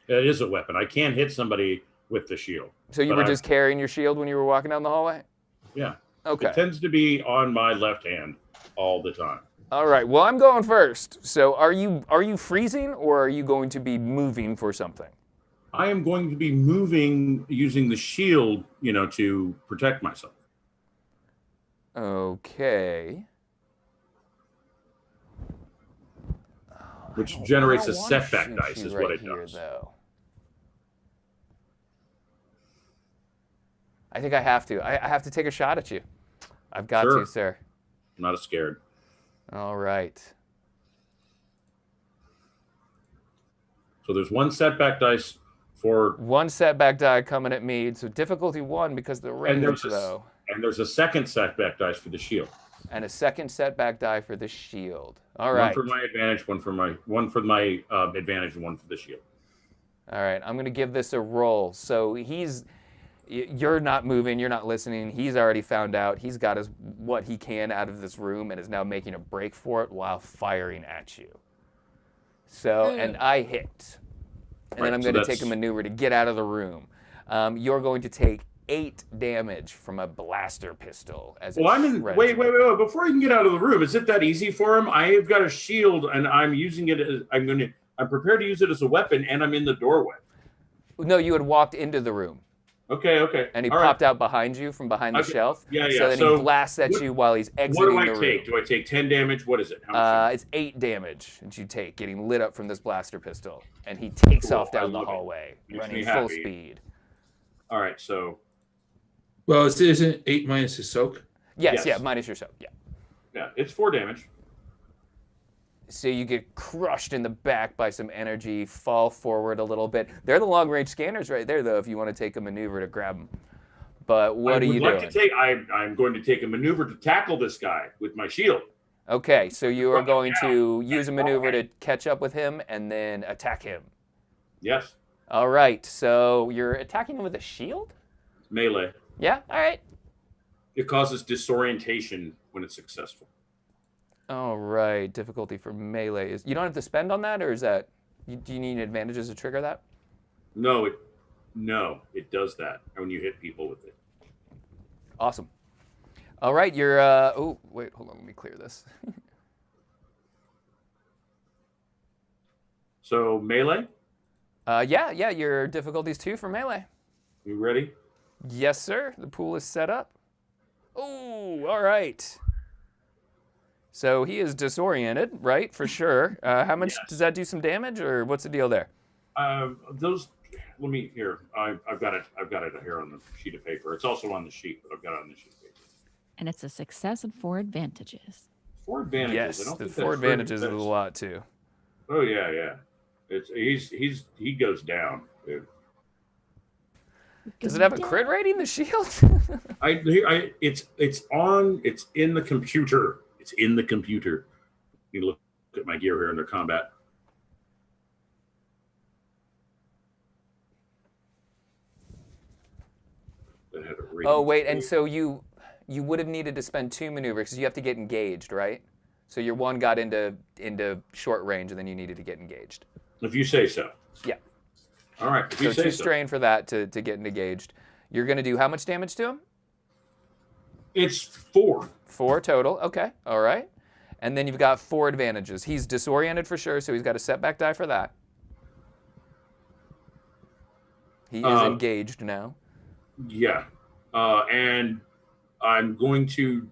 Speaker 4: It is a weapon. I can't hit somebody with the shield.
Speaker 1: So you were just carrying your shield when you were walking down the hallway?
Speaker 4: Yeah.
Speaker 1: Okay.
Speaker 4: It tends to be on my left hand all the time.
Speaker 1: All right. Well, I'm going first. So are you freezing or are you going to be moving for something?
Speaker 4: I am going to be moving using the shield, to protect myself.
Speaker 1: Okay.
Speaker 4: Which generates
Speaker 1: I
Speaker 4: a
Speaker 1: don't wanna
Speaker 4: setback
Speaker 1: shoot
Speaker 4: dice,
Speaker 1: you
Speaker 4: is
Speaker 1: right
Speaker 4: what it
Speaker 1: here,
Speaker 4: does.
Speaker 1: though. I think I have to. I have to take a shot at you. I've got
Speaker 4: Sure.
Speaker 1: to, sir.
Speaker 4: I'm not scared.
Speaker 1: All right.
Speaker 4: So there's one setback dice for,
Speaker 1: One setback die coming at me. So difficulty 1 because of the range, though.
Speaker 4: and there's a second setback dice for the shield.
Speaker 1: And a second setback die for the shield. All
Speaker 4: One
Speaker 1: right.
Speaker 4: for my advantage, one for my advantage, and one for the shield.
Speaker 1: All right. I'm going to give this a roll. So you're not moving. You're not listening. He's already found out. He's got what he can out of this room and is now making a break for it while firing at you. So, and I hit. And then I'm going to take a maneuver to get out of the room. You're going to take 8 damage from a blaster pistol.
Speaker 4: Wait. Before I can get out of the room, is it that easy for him? I have got a shield and I'm using it I'm prepared to use it as a weapon and I'm in the doorway.
Speaker 1: No, you had walked into the room.
Speaker 4: Okay.
Speaker 1: And he popped out behind you from behind the shelf.
Speaker 4: Yeah.
Speaker 1: So then he blasts at you while he's exiting the room.
Speaker 4: What do I take? Do I take 10 damage? What is it? How much?
Speaker 1: It's 8 damage that you take, getting lit up from this blaster pistol. And he takes off down the hallway, running full speed.
Speaker 4: All right, so...
Speaker 5: Well, isn't 8 minus his soak?
Speaker 1: Yes, yeah, minus your soak, yeah.
Speaker 4: Yeah, it's 4 damage.
Speaker 1: So you get crushed in the back by some energy, fall forward a little bit. They're the long-range scanners right there, though, if you want to take a maneuver to grab them. But what are you doing?
Speaker 4: I'm going to take a maneuver to tackle this guy with my shield.
Speaker 1: Okay, so you are going to use a maneuver to catch up with him and then attack him.
Speaker 4: Yes.
Speaker 1: All right, so you're attacking him with a shield?
Speaker 4: Melee.
Speaker 1: Yeah, all right.
Speaker 4: It causes disorientation when it's successful.
Speaker 1: All right, difficulty for melee is... You don't have to spend on that, or is that... Do you need advantages to trigger that?
Speaker 4: No, it does that when you hit people with it.
Speaker 1: Awesome. All right, you're... Oh, wait, hold on, let me clear this.
Speaker 4: So, melee?
Speaker 1: Yeah, your difficulty's 2 for melee.
Speaker 4: You ready?
Speaker 1: Yes, sir. The pool is set up. Oh, all right. So he is disoriented, right? For sure. How much does that do? Some damage, or what's the deal there?
Speaker 4: Let me here. I've got it here on the sheet of paper. It's also on the sheet, but I've got it on the sheet of paper.
Speaker 2: And it's a success and 4 advantages.
Speaker 4: 4 advantages.
Speaker 1: Yes, the 4 advantages is a lot too.
Speaker 4: Oh yeah. He goes down, dude.
Speaker 1: Does it have a crit rating? The shield?
Speaker 4: It's in the computer. It's in the computer. You look at my gear here under combat.
Speaker 1: Oh wait, and so you would have needed to spend 2 maneuvers because you have to get engaged, right? So your one got into short range, and then you needed to get engaged.
Speaker 4: If you say so.
Speaker 1: Yeah.
Speaker 4: All right. If you
Speaker 1: so
Speaker 4: say
Speaker 1: 2
Speaker 4: so.
Speaker 1: strain for that to get engaged. You're going to do how much damage to him?
Speaker 4: It's 4.
Speaker 1: 4 total. Okay. All right. And then you've got 4 advantages. He's disoriented for sure, so he's got a setback die for that. He is engaged now.
Speaker 4: Yeah. And I'm going to...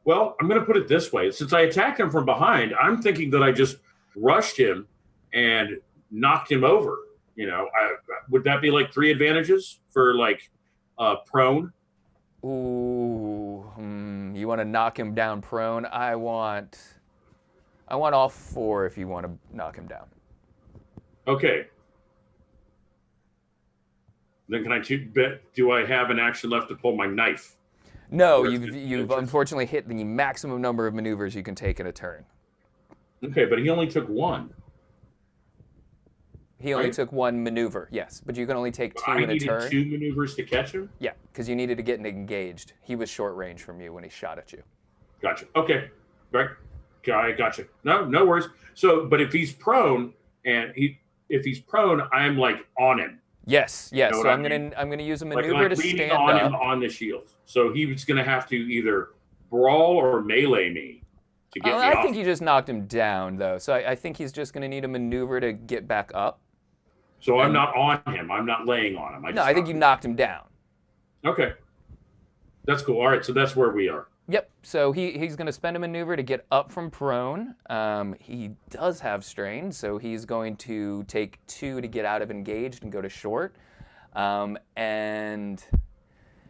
Speaker 4: Well, I'm going to put it this way. Since I attacked him from behind, I'm thinking that I just rushed him and knocked him over. Would that be like 3 advantages for prone?
Speaker 1: Ooh, you want to knock him down prone? I want all 4 if you want to knock him down.
Speaker 4: Okay. Then can I do I have an action left to pull my knife?
Speaker 1: No, you've unfortunately hit the maximum number of maneuvers you can take in a turn.
Speaker 4: Okay, but he only took one.
Speaker 1: He only
Speaker 4: Right.
Speaker 1: took one maneuver, yes, but you can only take
Speaker 4: But
Speaker 1: two
Speaker 4: I
Speaker 1: in a
Speaker 4: needed
Speaker 1: turn.
Speaker 4: 2 maneuvers to catch him.
Speaker 1: Yeah, because you needed to get engaged. He was short range from you when he shot at you.
Speaker 4: Gotcha. Okay. Right. I gotcha. No worries. So, but if he's prone if he's prone, I'm like on him.
Speaker 1: Yes, yes.
Speaker 4: know
Speaker 1: So
Speaker 4: what I
Speaker 1: I'm gonna use a
Speaker 4: Like
Speaker 1: maneuver to
Speaker 4: leaning
Speaker 1: stand
Speaker 4: on him
Speaker 1: up.
Speaker 4: on the shield. So he was going to have to either brawl or melee me to get me
Speaker 1: I
Speaker 4: off.
Speaker 1: think you just knocked him down, though. So I think he's just going to need a maneuver to get back up.
Speaker 4: So I'm
Speaker 1: and-
Speaker 4: not on him. I'm not laying on him.
Speaker 1: No, I think you knocked him down.
Speaker 4: Okay. That's cool. All right. So that's where we are.
Speaker 1: Yep. So he's going to spend a maneuver to get up from prone. He does have strain, so he's going to take 2 to get out of engaged and go to short. And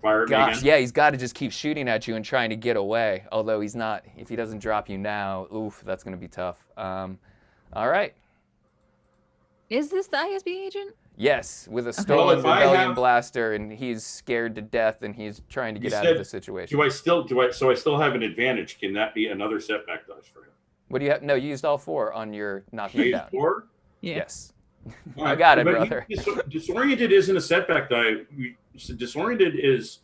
Speaker 4: Fire at me
Speaker 1: gosh,
Speaker 4: again.
Speaker 1: yeah, he's got to just keep shooting at you and trying to get away. Although he's not, if he doesn't drop you now, oof, that's going to be tough. All right.
Speaker 2: Is this the ISB agent?
Speaker 1: Yes, with a
Speaker 2: Okay.
Speaker 1: stolen
Speaker 4: Well, if I
Speaker 1: rebellion
Speaker 4: have-
Speaker 1: blaster, and he's scared to death, and he's trying to
Speaker 4: You
Speaker 1: get out of
Speaker 4: said-
Speaker 1: the situation.
Speaker 4: So I still have an advantage. Can that be another setback dice for him?
Speaker 1: What do you have? No, you used all 4 on your knocking him
Speaker 4: He
Speaker 1: down.
Speaker 4: is 4?
Speaker 2: Yeah.
Speaker 1: Yes.
Speaker 4: All
Speaker 1: I got it,
Speaker 4: But
Speaker 1: brother.
Speaker 4: Disoriented isn't a setback die. Disoriented is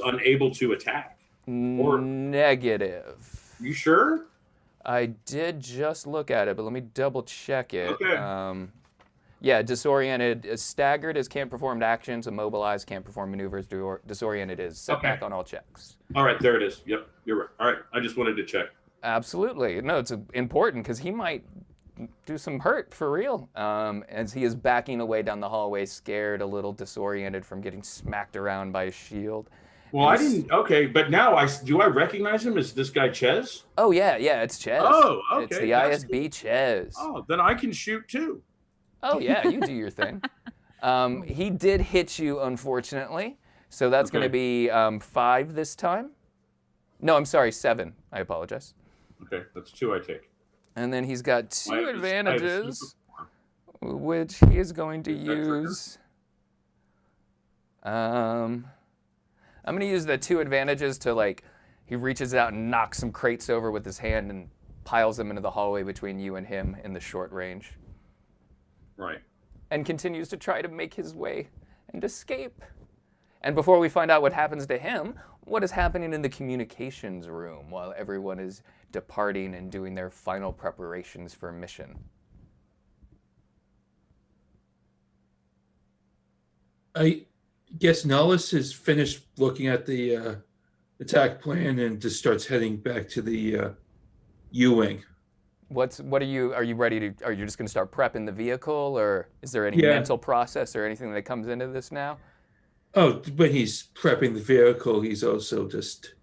Speaker 4: unable to attack. Or-
Speaker 1: Negative.
Speaker 4: You sure?
Speaker 1: I did just look at it, but let me double check it.
Speaker 4: Okay.
Speaker 1: Yeah, disoriented is staggered is can't perform actions, immobilized can't perform maneuvers, disoriented is setback on all checks.
Speaker 4: All right, there it is. Yep, you're right. All right, I just wanted to check.
Speaker 1: Absolutely. No, it's important because he might do some hurt for real. As he is backing away down the hallway, scared, a little disoriented from getting smacked around by a shield.
Speaker 4: Well, I
Speaker 1: Yes.
Speaker 4: didn't. Okay, but now do I recognize him as this guy Ches?
Speaker 1: Oh, yeah, it's Ches.
Speaker 4: Oh, okay,
Speaker 1: It's the
Speaker 4: that's
Speaker 1: ISB Ches.
Speaker 4: Oh, then I can shoot too.
Speaker 1: Oh, yeah, you do your thing. He did hit you, unfortunately. So that's going to be 5 this time. No, I'm sorry, 7. I apologize.
Speaker 4: Okay, that's 2 I take.
Speaker 1: And then he's got 2
Speaker 4: I have a
Speaker 1: advantages,
Speaker 4: super-
Speaker 1: which he is going to
Speaker 4: Is that trigger?
Speaker 1: use. I'm going to use the 2 advantages to, like, he reaches out and knocks some crates over with his hand and piles them into the hallway between you and him in the short range.
Speaker 4: Right.
Speaker 1: And continues to try to make his way and escape. And before we find out what happens to him, what is happening in the communications room while everyone is departing and doing their final preparations for mission?
Speaker 5: I guess Nellis has finished looking at the attack plan and just starts heading back to the U-wing.
Speaker 1: What are you ready to, are you just going to start prepping the vehicle, or is there any
Speaker 5: Yeah.
Speaker 1: mental process or anything that comes into this now?
Speaker 5: Oh, when he's prepping the vehicle, he's also just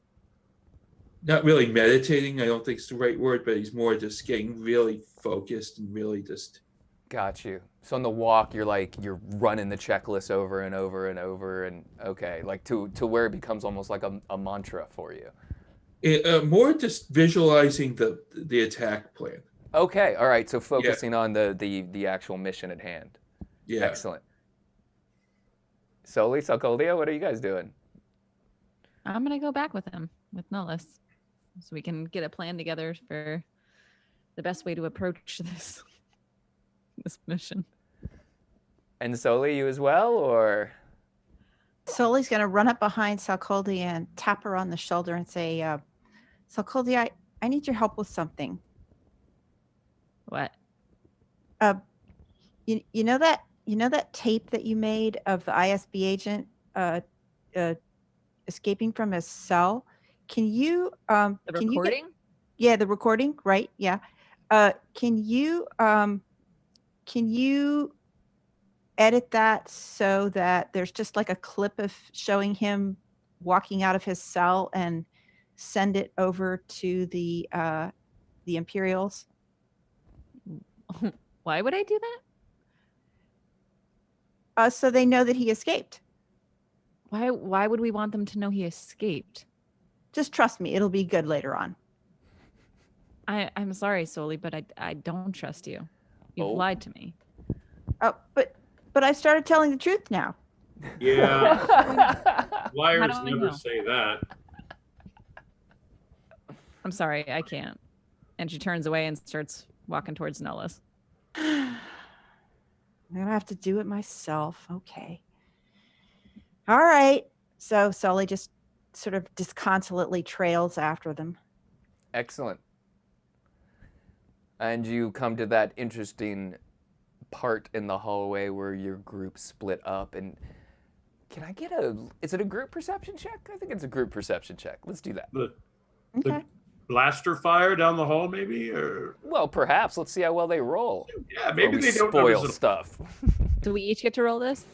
Speaker 5: not really meditating. I don't think it's the right word, but he's more just getting really focused and really just.
Speaker 1: Got you. So on the walk, you're running the checklist over and over and over, and okay, like to where it becomes almost like a mantra for you.
Speaker 5: More just visualizing the attack plan.
Speaker 1: Okay, all right. So focusing on the actual mission at hand.
Speaker 5: Yeah.
Speaker 1: Excellent. Soli, Salkoldia, what are you guys doing?
Speaker 2: I'm gonna go back with him, with Nullis, so we can get a plan together for the best way to approach this mission.
Speaker 1: And Soli, you as well, or?
Speaker 3: Soli's going to run up behind Salkoldi and tap her on the shoulder and say, Salkoldi, I need your help with something.
Speaker 2: What?
Speaker 3: You know that tape that you made of the ISB agent escaping from his cell? Can you
Speaker 2: The
Speaker 3: can you
Speaker 2: recording?
Speaker 3: yeah, the recording, right? Yeah. Can you edit that so that there's just like a clip of showing him walking out of his cell and send it over to the Imperials?
Speaker 2: Why would I do that?
Speaker 3: So they know that he escaped.
Speaker 2: Why would we want them to know he escaped?
Speaker 3: Just trust me, it'll be good later on.
Speaker 2: I'm sorry, Soli, but I don't trust you. You've
Speaker 1: Oh.
Speaker 2: lied to me.
Speaker 3: Oh, but I started telling the truth now.
Speaker 4: Yeah,
Speaker 2: How
Speaker 4: liars
Speaker 2: do I
Speaker 4: never
Speaker 2: know?
Speaker 4: say that.
Speaker 2: I'm sorry, I can't. And she turns away and starts walking towards Nellis.
Speaker 3: I'm gonna have to do it myself. Okay. All right. So Sully just sort of disconsolately trails after them.
Speaker 1: Excellent. And you come to that interesting part in the hallway where your group split up. And can I get is it a group perception check? I think it's a group perception check. Let's do that.
Speaker 4: The
Speaker 3: Okay.
Speaker 4: blaster fire down the hall, maybe, or
Speaker 1: Well, perhaps. Let's see how well they roll.
Speaker 4: yeah, maybe
Speaker 1: Or we
Speaker 4: they don't
Speaker 1: spoil
Speaker 4: notice it.
Speaker 1: stuff.
Speaker 2: Do we each get to roll this?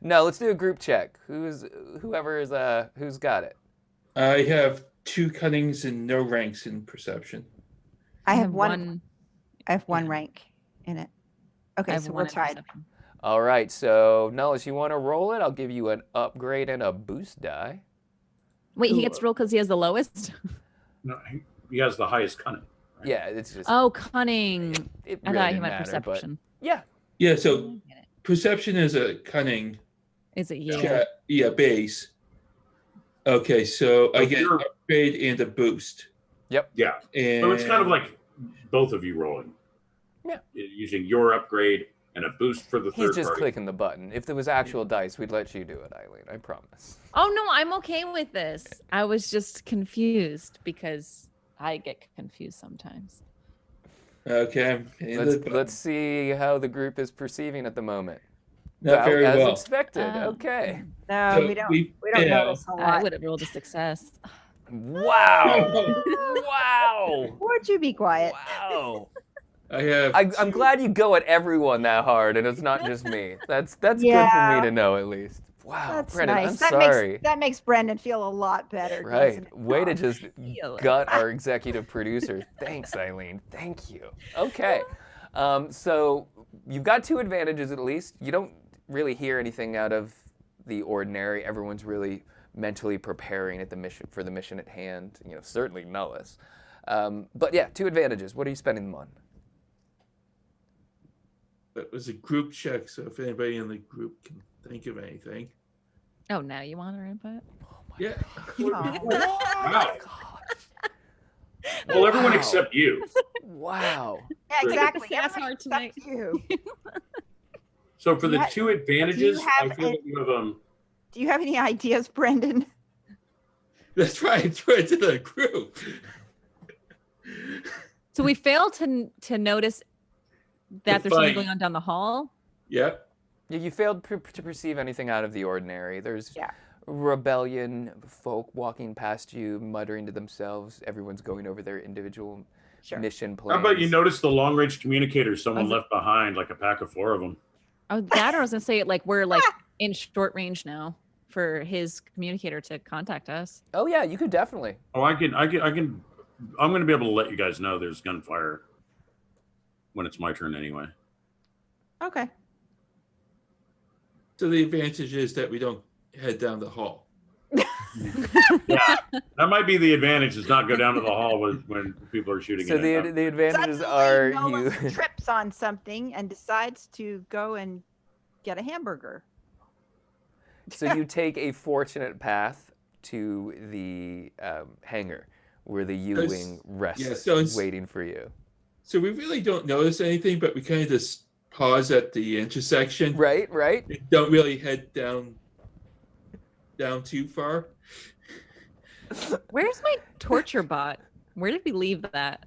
Speaker 1: No, let's do a group check. Who's got it?
Speaker 5: I have 2 cunnings and no ranks in perception.
Speaker 3: I have one. I have one
Speaker 5: Yeah.
Speaker 3: rank in it.
Speaker 2: I
Speaker 3: Okay,
Speaker 2: have
Speaker 3: so
Speaker 2: one
Speaker 3: we're
Speaker 2: in
Speaker 3: tied.
Speaker 2: perception.
Speaker 1: All right, so Nellis, you want to roll it? I'll give you an upgrade and a boost die.
Speaker 2: Wait, he gets to roll because he has the lowest?
Speaker 4: No, he has the highest cunning. Right?
Speaker 1: Yeah, it's just
Speaker 2: Oh, cunning.
Speaker 1: it
Speaker 2: I
Speaker 1: really
Speaker 2: thought he
Speaker 1: didn't
Speaker 2: meant
Speaker 1: matter, but
Speaker 2: perception.
Speaker 1: yeah,
Speaker 5: Yeah, so perception is a cunning
Speaker 2: Is it yeah?
Speaker 5: check. Yeah, base. Okay, so I
Speaker 4: So
Speaker 5: get an
Speaker 4: you're-
Speaker 5: upgrade and a boost.
Speaker 4: Yeah.
Speaker 5: And
Speaker 4: So it's kind of like both of you rolling.
Speaker 1: Yeah.
Speaker 4: Using your upgrade and a boost for the
Speaker 1: he's
Speaker 4: third
Speaker 1: just
Speaker 4: party.
Speaker 1: clicking the button. If there was actual dice, we'd let you do it, Eileen. I promise.
Speaker 2: Oh no, I'm okay with this. I was just confused because I get confused sometimes.
Speaker 5: Okay, I'm hitting the button.
Speaker 1: Let's see how the group is perceiving at the moment.
Speaker 5: Not
Speaker 1: Well,
Speaker 5: very
Speaker 1: as
Speaker 5: well.
Speaker 1: expected.
Speaker 2: Oh.
Speaker 1: Okay.
Speaker 3: No,
Speaker 5: So
Speaker 3: we don't.
Speaker 5: we
Speaker 3: We don't
Speaker 5: fail.
Speaker 3: notice a
Speaker 2: I
Speaker 3: lot.
Speaker 2: would have rolled a success.
Speaker 1: Wow. Wow.
Speaker 3: Would you be quiet?
Speaker 1: Wow.
Speaker 5: I have.
Speaker 1: I'm
Speaker 5: 2
Speaker 1: glad you go at everyone that hard, and it's not just me. That's good for
Speaker 3: Yeah.
Speaker 1: me to know at least. Wow,
Speaker 3: That's
Speaker 1: Brendan,
Speaker 3: nice.
Speaker 1: I'm
Speaker 3: that
Speaker 1: sorry.
Speaker 3: makes that makes Brendan feel a lot better.
Speaker 1: Right.
Speaker 3: doesn't it?
Speaker 1: Way to just
Speaker 2: Feel it.
Speaker 1: gut our executive producer. Thanks, Eileen. Thank you. Okay. So you've got 2 advantages at least. You don't really hear anything out of the ordinary. Everyone's really mentally preparing at the mission for the mission at hand. You know, certainly Nellis. But yeah, 2 advantages. What are you spending them on?
Speaker 5: That was a group check, so if anybody in the group can think of anything.
Speaker 2: Oh, now you want our input?
Speaker 5: Yeah.
Speaker 3: Aw.
Speaker 4: Wow. Well, everyone
Speaker 1: Wow.
Speaker 4: except you.
Speaker 1: Wow.
Speaker 3: Yeah, exactly.
Speaker 2: That's
Speaker 3: Everybody
Speaker 2: hard
Speaker 3: except
Speaker 2: tonight.
Speaker 3: you.
Speaker 4: So for the
Speaker 3: Yeah,
Speaker 4: 2 advantages, I
Speaker 3: have
Speaker 4: feel
Speaker 3: a-
Speaker 4: that you have
Speaker 3: Do you have any ideas, Brendan?
Speaker 5: That's right. Throw it to the group.
Speaker 2: So we failed to notice that
Speaker 5: The
Speaker 2: there's something
Speaker 5: fight.
Speaker 2: going on down the hall.
Speaker 5: Yep.
Speaker 1: You failed to perceive anything out of the ordinary. There's
Speaker 3: Yeah.
Speaker 1: rebellion, folk walking past you, muttering to themselves. Everyone's going over their individual
Speaker 3: Sure.
Speaker 1: mission
Speaker 4: How
Speaker 1: plans.
Speaker 4: about you notice the long-range communicator someone
Speaker 2: Was it-
Speaker 4: left behind, like a pack of 4 of them?
Speaker 2: Oh, that or I was gonna say like we're like in short range now for his communicator to contact us.
Speaker 1: Oh yeah, you could definitely.
Speaker 4: Oh, I'm going to be able to let you guys know there's gunfire when it's my turn anyway.
Speaker 3: Okay.
Speaker 5: So the advantage is that we don't head down the hall.
Speaker 4: Yeah, that might be the advantage, is not go down to the hall when people are shooting
Speaker 1: So
Speaker 4: at it.
Speaker 1: the advantages
Speaker 3: Suddenly,
Speaker 1: are
Speaker 3: Nolan
Speaker 1: you.
Speaker 3: trips on something and decides to go and get a hamburger.
Speaker 1: So you take a fortunate path to the hangar where the U-wing rests,
Speaker 5: yeah, so it's-
Speaker 1: waiting for you.
Speaker 5: So we really don't notice anything, but we kind of just pause at the intersection.
Speaker 1: Right, right.
Speaker 5: We don't really head down too far.
Speaker 2: Where's my torture bot? Where did we leave that?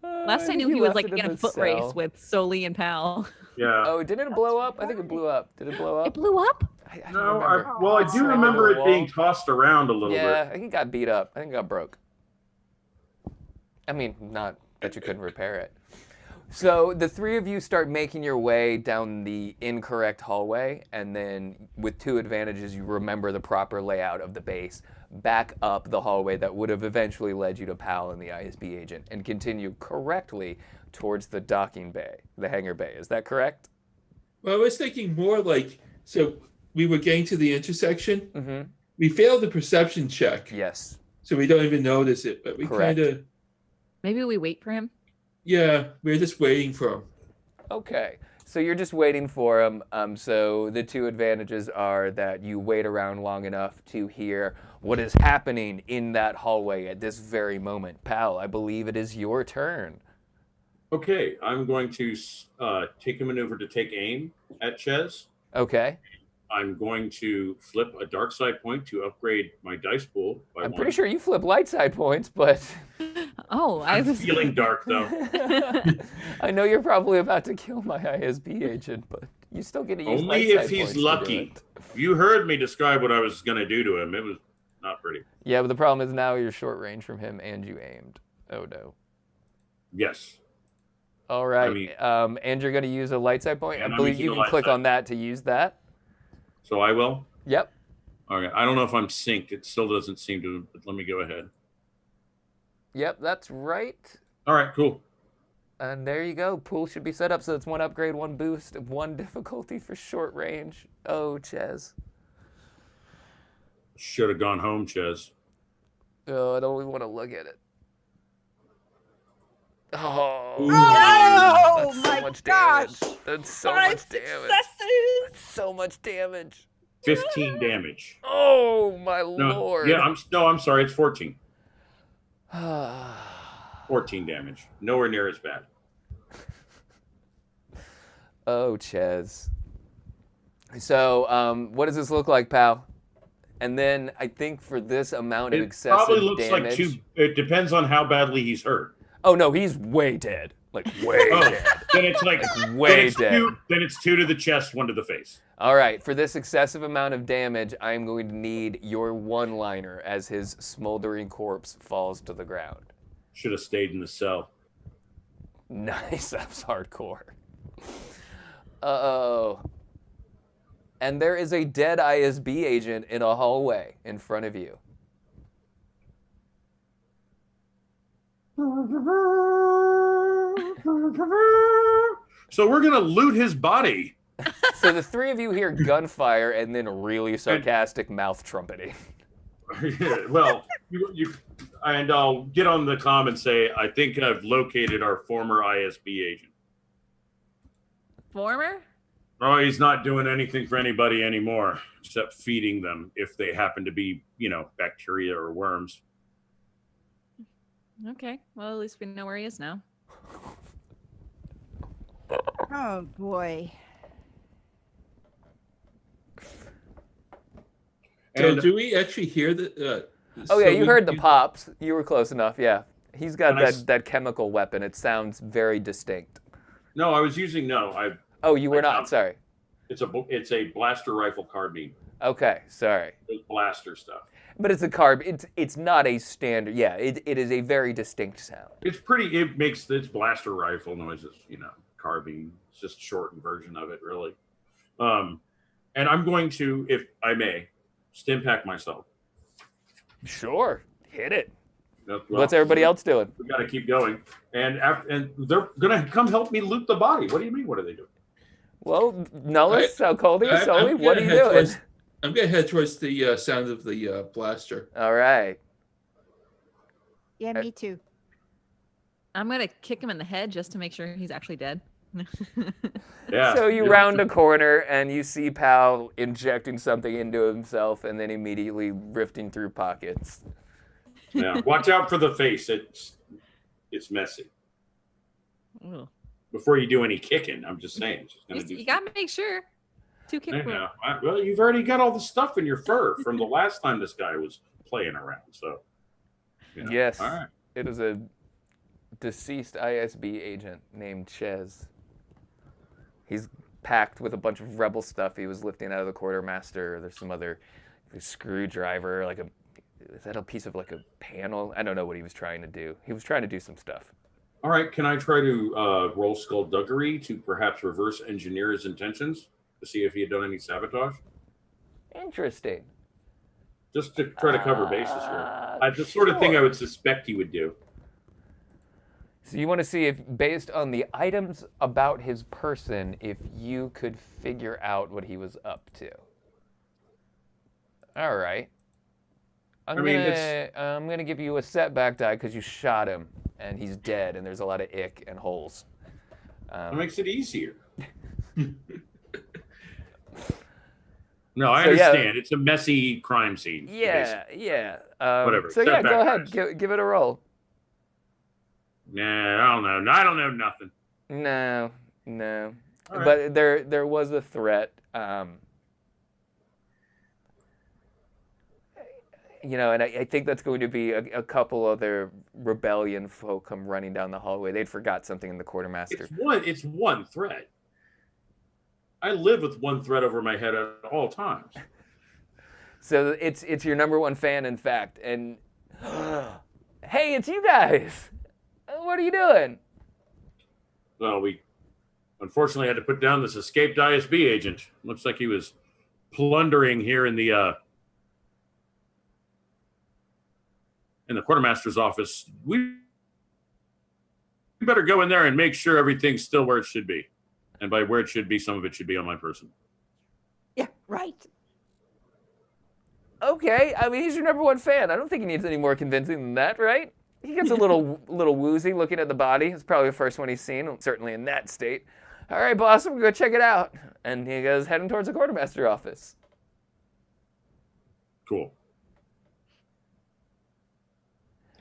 Speaker 2: Last I knew he was
Speaker 1: left
Speaker 2: like
Speaker 1: it in
Speaker 2: in a
Speaker 1: the
Speaker 2: foot
Speaker 1: cell.
Speaker 2: race with Soli and Pal.
Speaker 4: Yeah.
Speaker 1: Oh, didn't it blow up? I think it blew up. Did it blow up?
Speaker 2: It blew up?
Speaker 1: I don't
Speaker 4: No,
Speaker 1: remember.
Speaker 4: well, I
Speaker 1: It's
Speaker 4: do
Speaker 1: right
Speaker 4: remember
Speaker 1: over the
Speaker 4: it being
Speaker 1: wall.
Speaker 4: tossed around a little
Speaker 1: Yeah,
Speaker 4: bit.
Speaker 1: I think it got beat up. I think it got broke. I mean, not that you couldn't repair it. So the 3 of you start making your way down the incorrect hallway, and then with 2 advantages, you remember the proper layout of the base, back up the hallway that would have eventually led you to Pal and the ISB agent, and continue correctly towards the docking bay, the hangar bay. Is that correct?
Speaker 5: Well, I was thinking more like, so we were getting to the intersection.
Speaker 1: Mm-hmm.
Speaker 5: We failed the perception check,
Speaker 1: Yes.
Speaker 5: so we don't even notice it. But we
Speaker 1: Correct.
Speaker 5: kind of,
Speaker 2: Maybe we wait for him.
Speaker 5: yeah, we're just waiting for him.
Speaker 1: Okay, so you're just waiting for him. So the 2 advantages are that you wait around long enough to hear what is happening in that hallway at this very moment. Pal, I believe it is your turn.
Speaker 4: Okay, I'm going to take a maneuver to take aim at Ches.
Speaker 1: Okay.
Speaker 4: I'm going to flip a dark side point to upgrade my dice pool by
Speaker 1: I'm
Speaker 4: one.
Speaker 1: pretty sure you flip light side points, but
Speaker 2: Oh, I
Speaker 4: I'm
Speaker 2: was
Speaker 4: feeling dark though.
Speaker 1: I know you're probably about to kill my ISB agent, but you still get to use
Speaker 4: Only
Speaker 1: light
Speaker 4: if
Speaker 1: side
Speaker 4: he's
Speaker 1: points to do
Speaker 4: lucky.
Speaker 1: it.
Speaker 4: You heard me describe what I was going to do to him. It was not pretty.
Speaker 1: Yeah, but the problem is now you're short range from him and you aimed. Oh no.
Speaker 4: Yes.
Speaker 1: All right.
Speaker 4: I mean-
Speaker 1: and you're going to use a light side point.
Speaker 4: And
Speaker 1: I
Speaker 4: I'm
Speaker 1: believe
Speaker 4: using
Speaker 1: you
Speaker 4: a
Speaker 1: can
Speaker 4: light
Speaker 1: click
Speaker 4: side.
Speaker 1: on that to use that.
Speaker 4: So I will.
Speaker 1: Yep.
Speaker 4: Okay. I don't know if I'm synced. It still doesn't seem to. But let me go ahead.
Speaker 1: Yep, that's right.
Speaker 4: All right. Cool.
Speaker 1: And there you go. Pool should be set up so it's 1 upgrade, 1 boost, 1 difficulty for short range. Oh, Ches.
Speaker 4: Should have gone home, Ches.
Speaker 1: Oh, I don't even want to look at it. Oh,
Speaker 3: Oh
Speaker 1: that's so
Speaker 3: my
Speaker 1: much
Speaker 3: gosh.
Speaker 1: damage. That's so
Speaker 2: 5
Speaker 1: much damage.
Speaker 2: successes.
Speaker 1: That's so much damage.
Speaker 4: 15 damage.
Speaker 1: Oh my
Speaker 4: No,
Speaker 1: lord.
Speaker 4: yeah, I'm sorry. It's 14. 14 damage. Nowhere near as bad.
Speaker 1: Oh, Ches. So, what does this look like, pal? And then I think for this amount of
Speaker 4: It
Speaker 1: excessive
Speaker 4: probably looks
Speaker 1: damage.
Speaker 4: like two. It depends on how badly he's hurt.
Speaker 1: Oh no, he's way dead. Like way
Speaker 4: Oh,
Speaker 1: dead.
Speaker 4: then it's like
Speaker 1: Way
Speaker 4: then it's
Speaker 1: dead.
Speaker 4: Then it's 2 to the chest, 1 to the face.
Speaker 1: All right, for this excessive amount of damage, I am going to need your one-liner as his smoldering corpse falls to the ground.
Speaker 4: Should have stayed in the cell.
Speaker 1: Nice, that's hardcore. Uh-oh. And there is a dead ISB agent in a hallway in front of you.
Speaker 4: So we're gonna loot his body.
Speaker 1: So the three of you hear gunfire and then really sarcastic mouth trumpeting.
Speaker 4: Well, and I'll get on the comm and say I think I've located our former ISB agent.
Speaker 2: Former?
Speaker 4: Oh, he's not doing anything for anybody anymore except feeding them if they happen to be, bacteria or worms.
Speaker 2: Okay. Well, at least we know where he is now.
Speaker 3: Oh boy.
Speaker 5: So
Speaker 4: And
Speaker 5: do we actually hear the?
Speaker 1: Oh yeah,
Speaker 5: so
Speaker 1: you
Speaker 5: we-
Speaker 1: heard the pops. You were close enough, yeah. He's got
Speaker 4: And
Speaker 1: that chemical weapon. It sounds very distinct.
Speaker 4: no, I was using
Speaker 1: Oh, you were
Speaker 4: Like,
Speaker 1: not, sorry.
Speaker 4: it's a blaster rifle carbine.
Speaker 1: Okay, sorry.
Speaker 4: It's blaster stuff.
Speaker 1: But it's a it's not a standard. Yeah, it is a very distinct sound.
Speaker 4: It makes its blaster rifle noises, carbine. It's just a shortened version of it, really. And I'm going to, if I may, stim pack myself.
Speaker 1: Sure. Hit it.
Speaker 4: Well,
Speaker 1: What's everybody else doing?
Speaker 4: We got to keep going, and they're gonna come help me loot the body. What do you mean? What are they doing?
Speaker 1: Well, Nullus, Alcaldius,
Speaker 5: I'm
Speaker 1: Soli, what are
Speaker 5: gonna
Speaker 1: you
Speaker 5: head
Speaker 1: doing?
Speaker 5: towards- I'm gonna head towards the sound of the blaster.
Speaker 1: All right.
Speaker 3: Yeah, me too.
Speaker 2: I'm going to kick him in the head just to make sure he's actually dead.
Speaker 4: Yeah.
Speaker 1: So you round a corner and you see Pal injecting something into himself and then immediately rifting through pockets.
Speaker 4: Yeah. Watch out for the face. It's messy.
Speaker 2: Ooh.
Speaker 4: Before you do any kicking, I'm just saying. Just gonna do
Speaker 2: You got to make sure. 2 kick.
Speaker 4: Yeah. Well, you've already got all the stuff in your fur from the last time this guy was playing around. So.
Speaker 1: Yes.
Speaker 4: All right.
Speaker 1: It is a deceased ISB agent named Ches. He's packed with a bunch of rebel stuff he was lifting out of the quartermaster. There's some other screwdriver, is that a piece of a panel? I don't know what he was trying to do. He was trying to do some stuff.
Speaker 4: All right. Can I try to roll skullduggery to perhaps reverse engineer his intentions to see if he had done any sabotage?
Speaker 1: Interesting.
Speaker 4: Just to try to cover bases here. The sort of thing I
Speaker 1: sure.
Speaker 4: would suspect he would do.
Speaker 1: So you want to see if, based on the items about his person, if you could figure out what he was up to. All right. I'm gonna give you a setback die because you shot him and he's dead and there's a lot of ick and holes.
Speaker 4: That makes it easier. No, I
Speaker 1: So, yeah.
Speaker 4: understand. It's a messy crime scene.
Speaker 1: Yeah.
Speaker 4: Whatever.
Speaker 1: So yeah,
Speaker 4: Setback
Speaker 1: go ahead.
Speaker 4: dice.
Speaker 1: Give it a roll.
Speaker 4: Nah, I don't know. I don't know nothing.
Speaker 1: No.
Speaker 4: All right.
Speaker 1: But there was a threat. And I think that's going to be a couple other rebellion folk come running down the hallway. They'd forgot something in the quartermaster.
Speaker 4: It's one threat. I live with one threat over my head at all times.
Speaker 1: So it's your number one fan, in fact. And hey, it's you guys. What are you doing?
Speaker 4: Well, we unfortunately had to put down this escaped ISB agent. Looks like he was plundering here in the quartermaster's office. We better go in there and make sure everything's still where it should be. And by where it should be, some of it should be on my person.
Speaker 3: Yeah, right.
Speaker 1: Okay, I mean, he's your number one fan. I don't think he needs any more convincing than that, right? He gets a little woozy looking at the body. It's probably the first one he's seen, certainly in that state. All right, boss, we'll go check it out. And he goes heading towards the quartermaster office.
Speaker 4: Cool.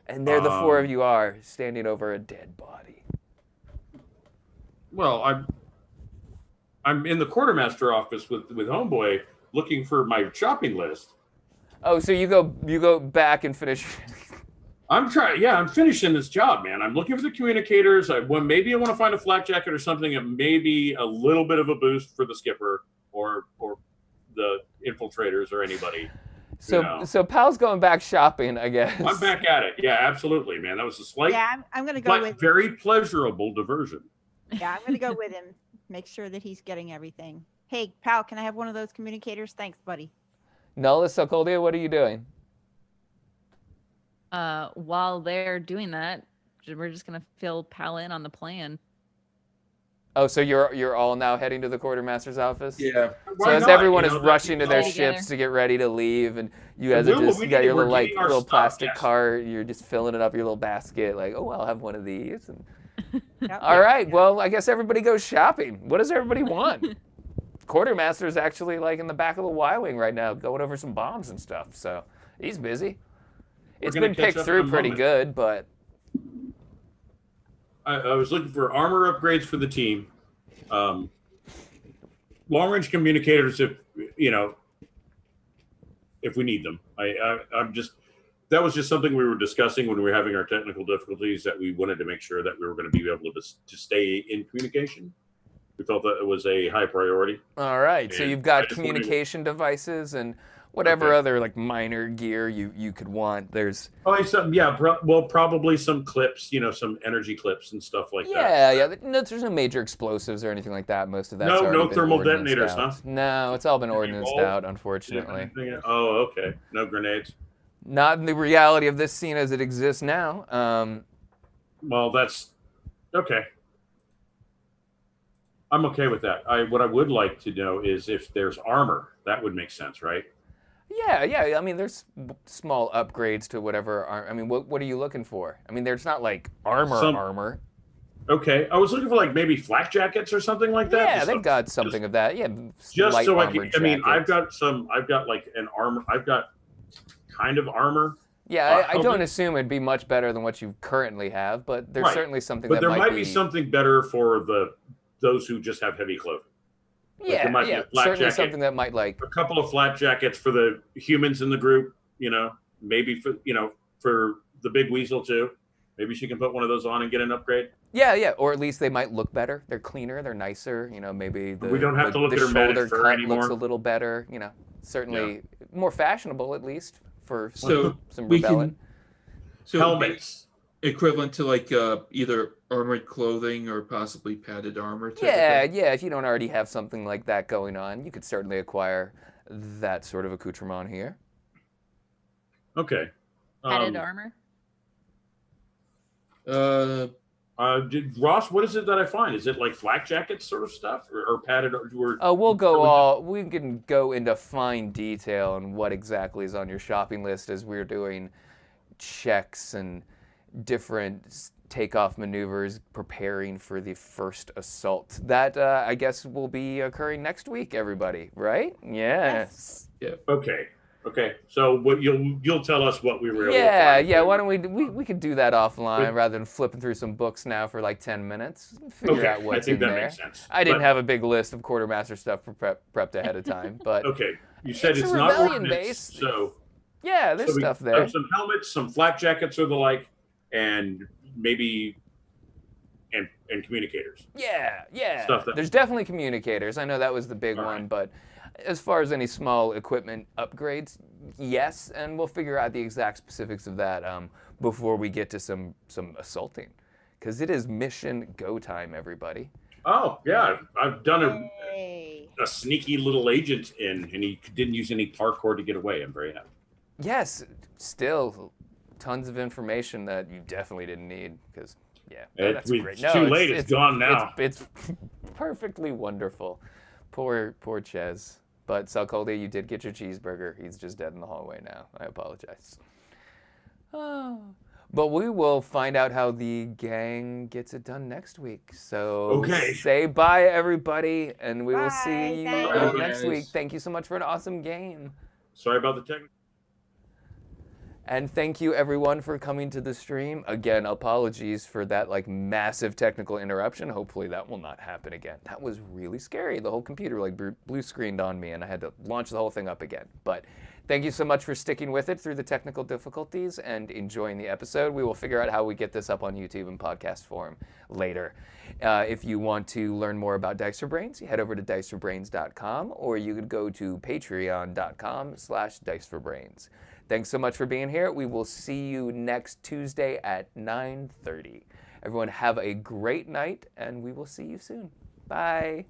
Speaker 1: And there the four of you are, standing over a dead body.
Speaker 4: Well, I'm in the quartermaster office with Homeboy looking for my shopping list.
Speaker 1: Oh, so you go back and finish.
Speaker 4: I'm finishing this job, man. I'm looking for the communicators. Maybe I want to find a flak jacket or something, and maybe a little bit of a boost for the skipper or the infiltrators or anybody.
Speaker 1: So Pal's going back shopping, I guess.
Speaker 4: I'm back at it. Yeah, absolutely, man. That was a slight,
Speaker 3: I'm going to go with.
Speaker 4: very pleasurable diversion.
Speaker 3: Yeah, I'm going to go with him. Make sure that he's getting everything. Hey, Pal, can I have one of those communicators? Thanks, buddy.
Speaker 1: Nullis, Sokoldia, what are you doing?
Speaker 2: While they're doing that, we're just gonna fill Pal in on the plan.
Speaker 1: Oh, so you're all now heading to the quartermaster's office?
Speaker 5: Yeah.
Speaker 1: So as everyone is rushing to their ships to get ready to leave, and you guys you got your little plastic cart, you're just filling it up, your little basket, like, oh, I'll have one of these. And... All right, well, I guess everybody goes shopping. What does everybody want? Quartermaster's actually like in the back of the Y-wing right now, going over some bombs and stuff. So he's busy. It's been picked through pretty good, but
Speaker 4: I was looking for armor upgrades for the team, long-range communicators if we need them. That was just something we were discussing when we were having our technical difficulties, that we wanted to make sure that we were going to be able to stay in communication. We felt that it was a high priority.
Speaker 1: All right, and so you've got communication devices and whatever other like minor gear you could want. There's
Speaker 4: probably probably some clips, some energy clips and stuff like
Speaker 1: that. Yeah. No, there's no major explosives or anything like that. Most of that's
Speaker 4: no thermal detonators,
Speaker 1: huh? No, it's all been ordnanced out, unfortunately.
Speaker 4: Oh, okay. No grenades.
Speaker 1: Not in the reality of this scene as it exists now.
Speaker 4: Well, that's okay. I'm okay with that. What I would like to know is if there's armor. That would make sense, right?
Speaker 1: Yeah. I mean, there's small upgrades to whatever. I mean, what are you looking for? I mean, there's not like armor. Okay,
Speaker 4: I was looking for like maybe flak jackets or something like that.
Speaker 1: Yeah, they've got something of that. Yeah,
Speaker 4: just so I can. I mean, I've got like an armor. I've got kind of armor.
Speaker 1: Yeah, I don't assume it'd be much better than what you currently have, but there's certainly something.
Speaker 4: But there might be something better for those who just have heavy clothing.
Speaker 1: Yeah, certainly something that might like
Speaker 4: a couple of flat jackets for the humans in the group. Maybe for the big weasel too. Maybe she can put one of those on and get an upgrade.
Speaker 1: Yeah, or at least they might look better. They're cleaner, they're nicer. Maybe
Speaker 4: we don't have to look at her
Speaker 1: shoulder cut
Speaker 4: anymore.
Speaker 1: Looks a little better. Certainly more fashionable at least for some rebellion.
Speaker 4: Helmets.
Speaker 5: Equivalent to like either armored clothing or possibly padded armor.
Speaker 1: Yeah. If you don't already have something like that going on, you could certainly acquire that sort of accoutrement here.
Speaker 4: Okay.
Speaker 2: Padded armor.
Speaker 4: Ross, what is it that I find? Is it like flak jackets sort of stuff, or padded?
Speaker 1: We can go into fine detail on what exactly is on your shopping list as we're doing checks and different takeoff maneuvers, preparing for the first assault. That I guess will be occurring next week. Everybody, right? Yes.
Speaker 4: Yeah. Okay. Okay, so what you'll tell us what we were able to
Speaker 1: Yeah,
Speaker 4: find.
Speaker 1: yeah. Why don't we could do that offline rather than flipping through some books now for like 10 minutes. Figure
Speaker 4: Okay,
Speaker 1: out what's
Speaker 4: I think
Speaker 1: in
Speaker 4: that
Speaker 1: there.
Speaker 4: makes sense.
Speaker 1: I didn't
Speaker 4: But-
Speaker 1: have a big list of quartermaster stuff prepped ahead of time, but
Speaker 4: Okay, you said
Speaker 1: It's
Speaker 4: it's,
Speaker 1: a
Speaker 4: not
Speaker 1: rebellion
Speaker 4: ordnance,
Speaker 1: base.
Speaker 4: so
Speaker 1: yeah, there's
Speaker 4: so we
Speaker 1: stuff
Speaker 4: have
Speaker 1: there.
Speaker 4: some helmets, some flak jackets or the like, and maybe and communicators.
Speaker 1: Yeah, yeah.
Speaker 4: Stuff that-
Speaker 1: There's definitely communicators. I know that was the big
Speaker 4: All
Speaker 1: one,
Speaker 4: right.
Speaker 1: but as far as any small equipment upgrades, yes, and we'll figure out the exact specifics of that before we get to some assaulting, because it is mission go time, everybody.
Speaker 4: Oh yeah, I've done
Speaker 3: Yay.
Speaker 4: a sneaky little agent in, and he didn't use any parkour to get away. I'm very happy.
Speaker 1: Yes, still tons of information that you definitely didn't need, because yeah, that's
Speaker 4: It's
Speaker 1: great.
Speaker 4: too late. It's gone now.
Speaker 1: It's perfectly wonderful. Poor Ches. But Salcoldi, you did get your cheeseburger. He's just dead in the hallway now. I apologize. Oh. But we will find out how the gang gets it done next week. So
Speaker 4: Okay.
Speaker 1: say bye, everybody, and we will
Speaker 3: Bye,
Speaker 1: see you
Speaker 3: thanks.
Speaker 1: next week.
Speaker 5: Guys.
Speaker 1: Thank you so much for an awesome game.
Speaker 4: Sorry about the technical.
Speaker 1: And thank you everyone for coming to the stream. Again, apologies for that like massive technical interruption. Hopefully that will not happen again. That was really scary. The whole computer like blue screened on me and I had to launch the whole thing up again. But thank you so much for sticking with it through the technical difficulties and enjoying the episode. We will figure out how we get this up on YouTube in podcast form later. If you want to learn more about Dice for Brains, you head over to diceforbrains.com or you could go to patreon.com/diceforbrains. Thanks so much for being here. We will see you next Tuesday at 9:30. Everyone have a great night, and we will see you soon. Bye.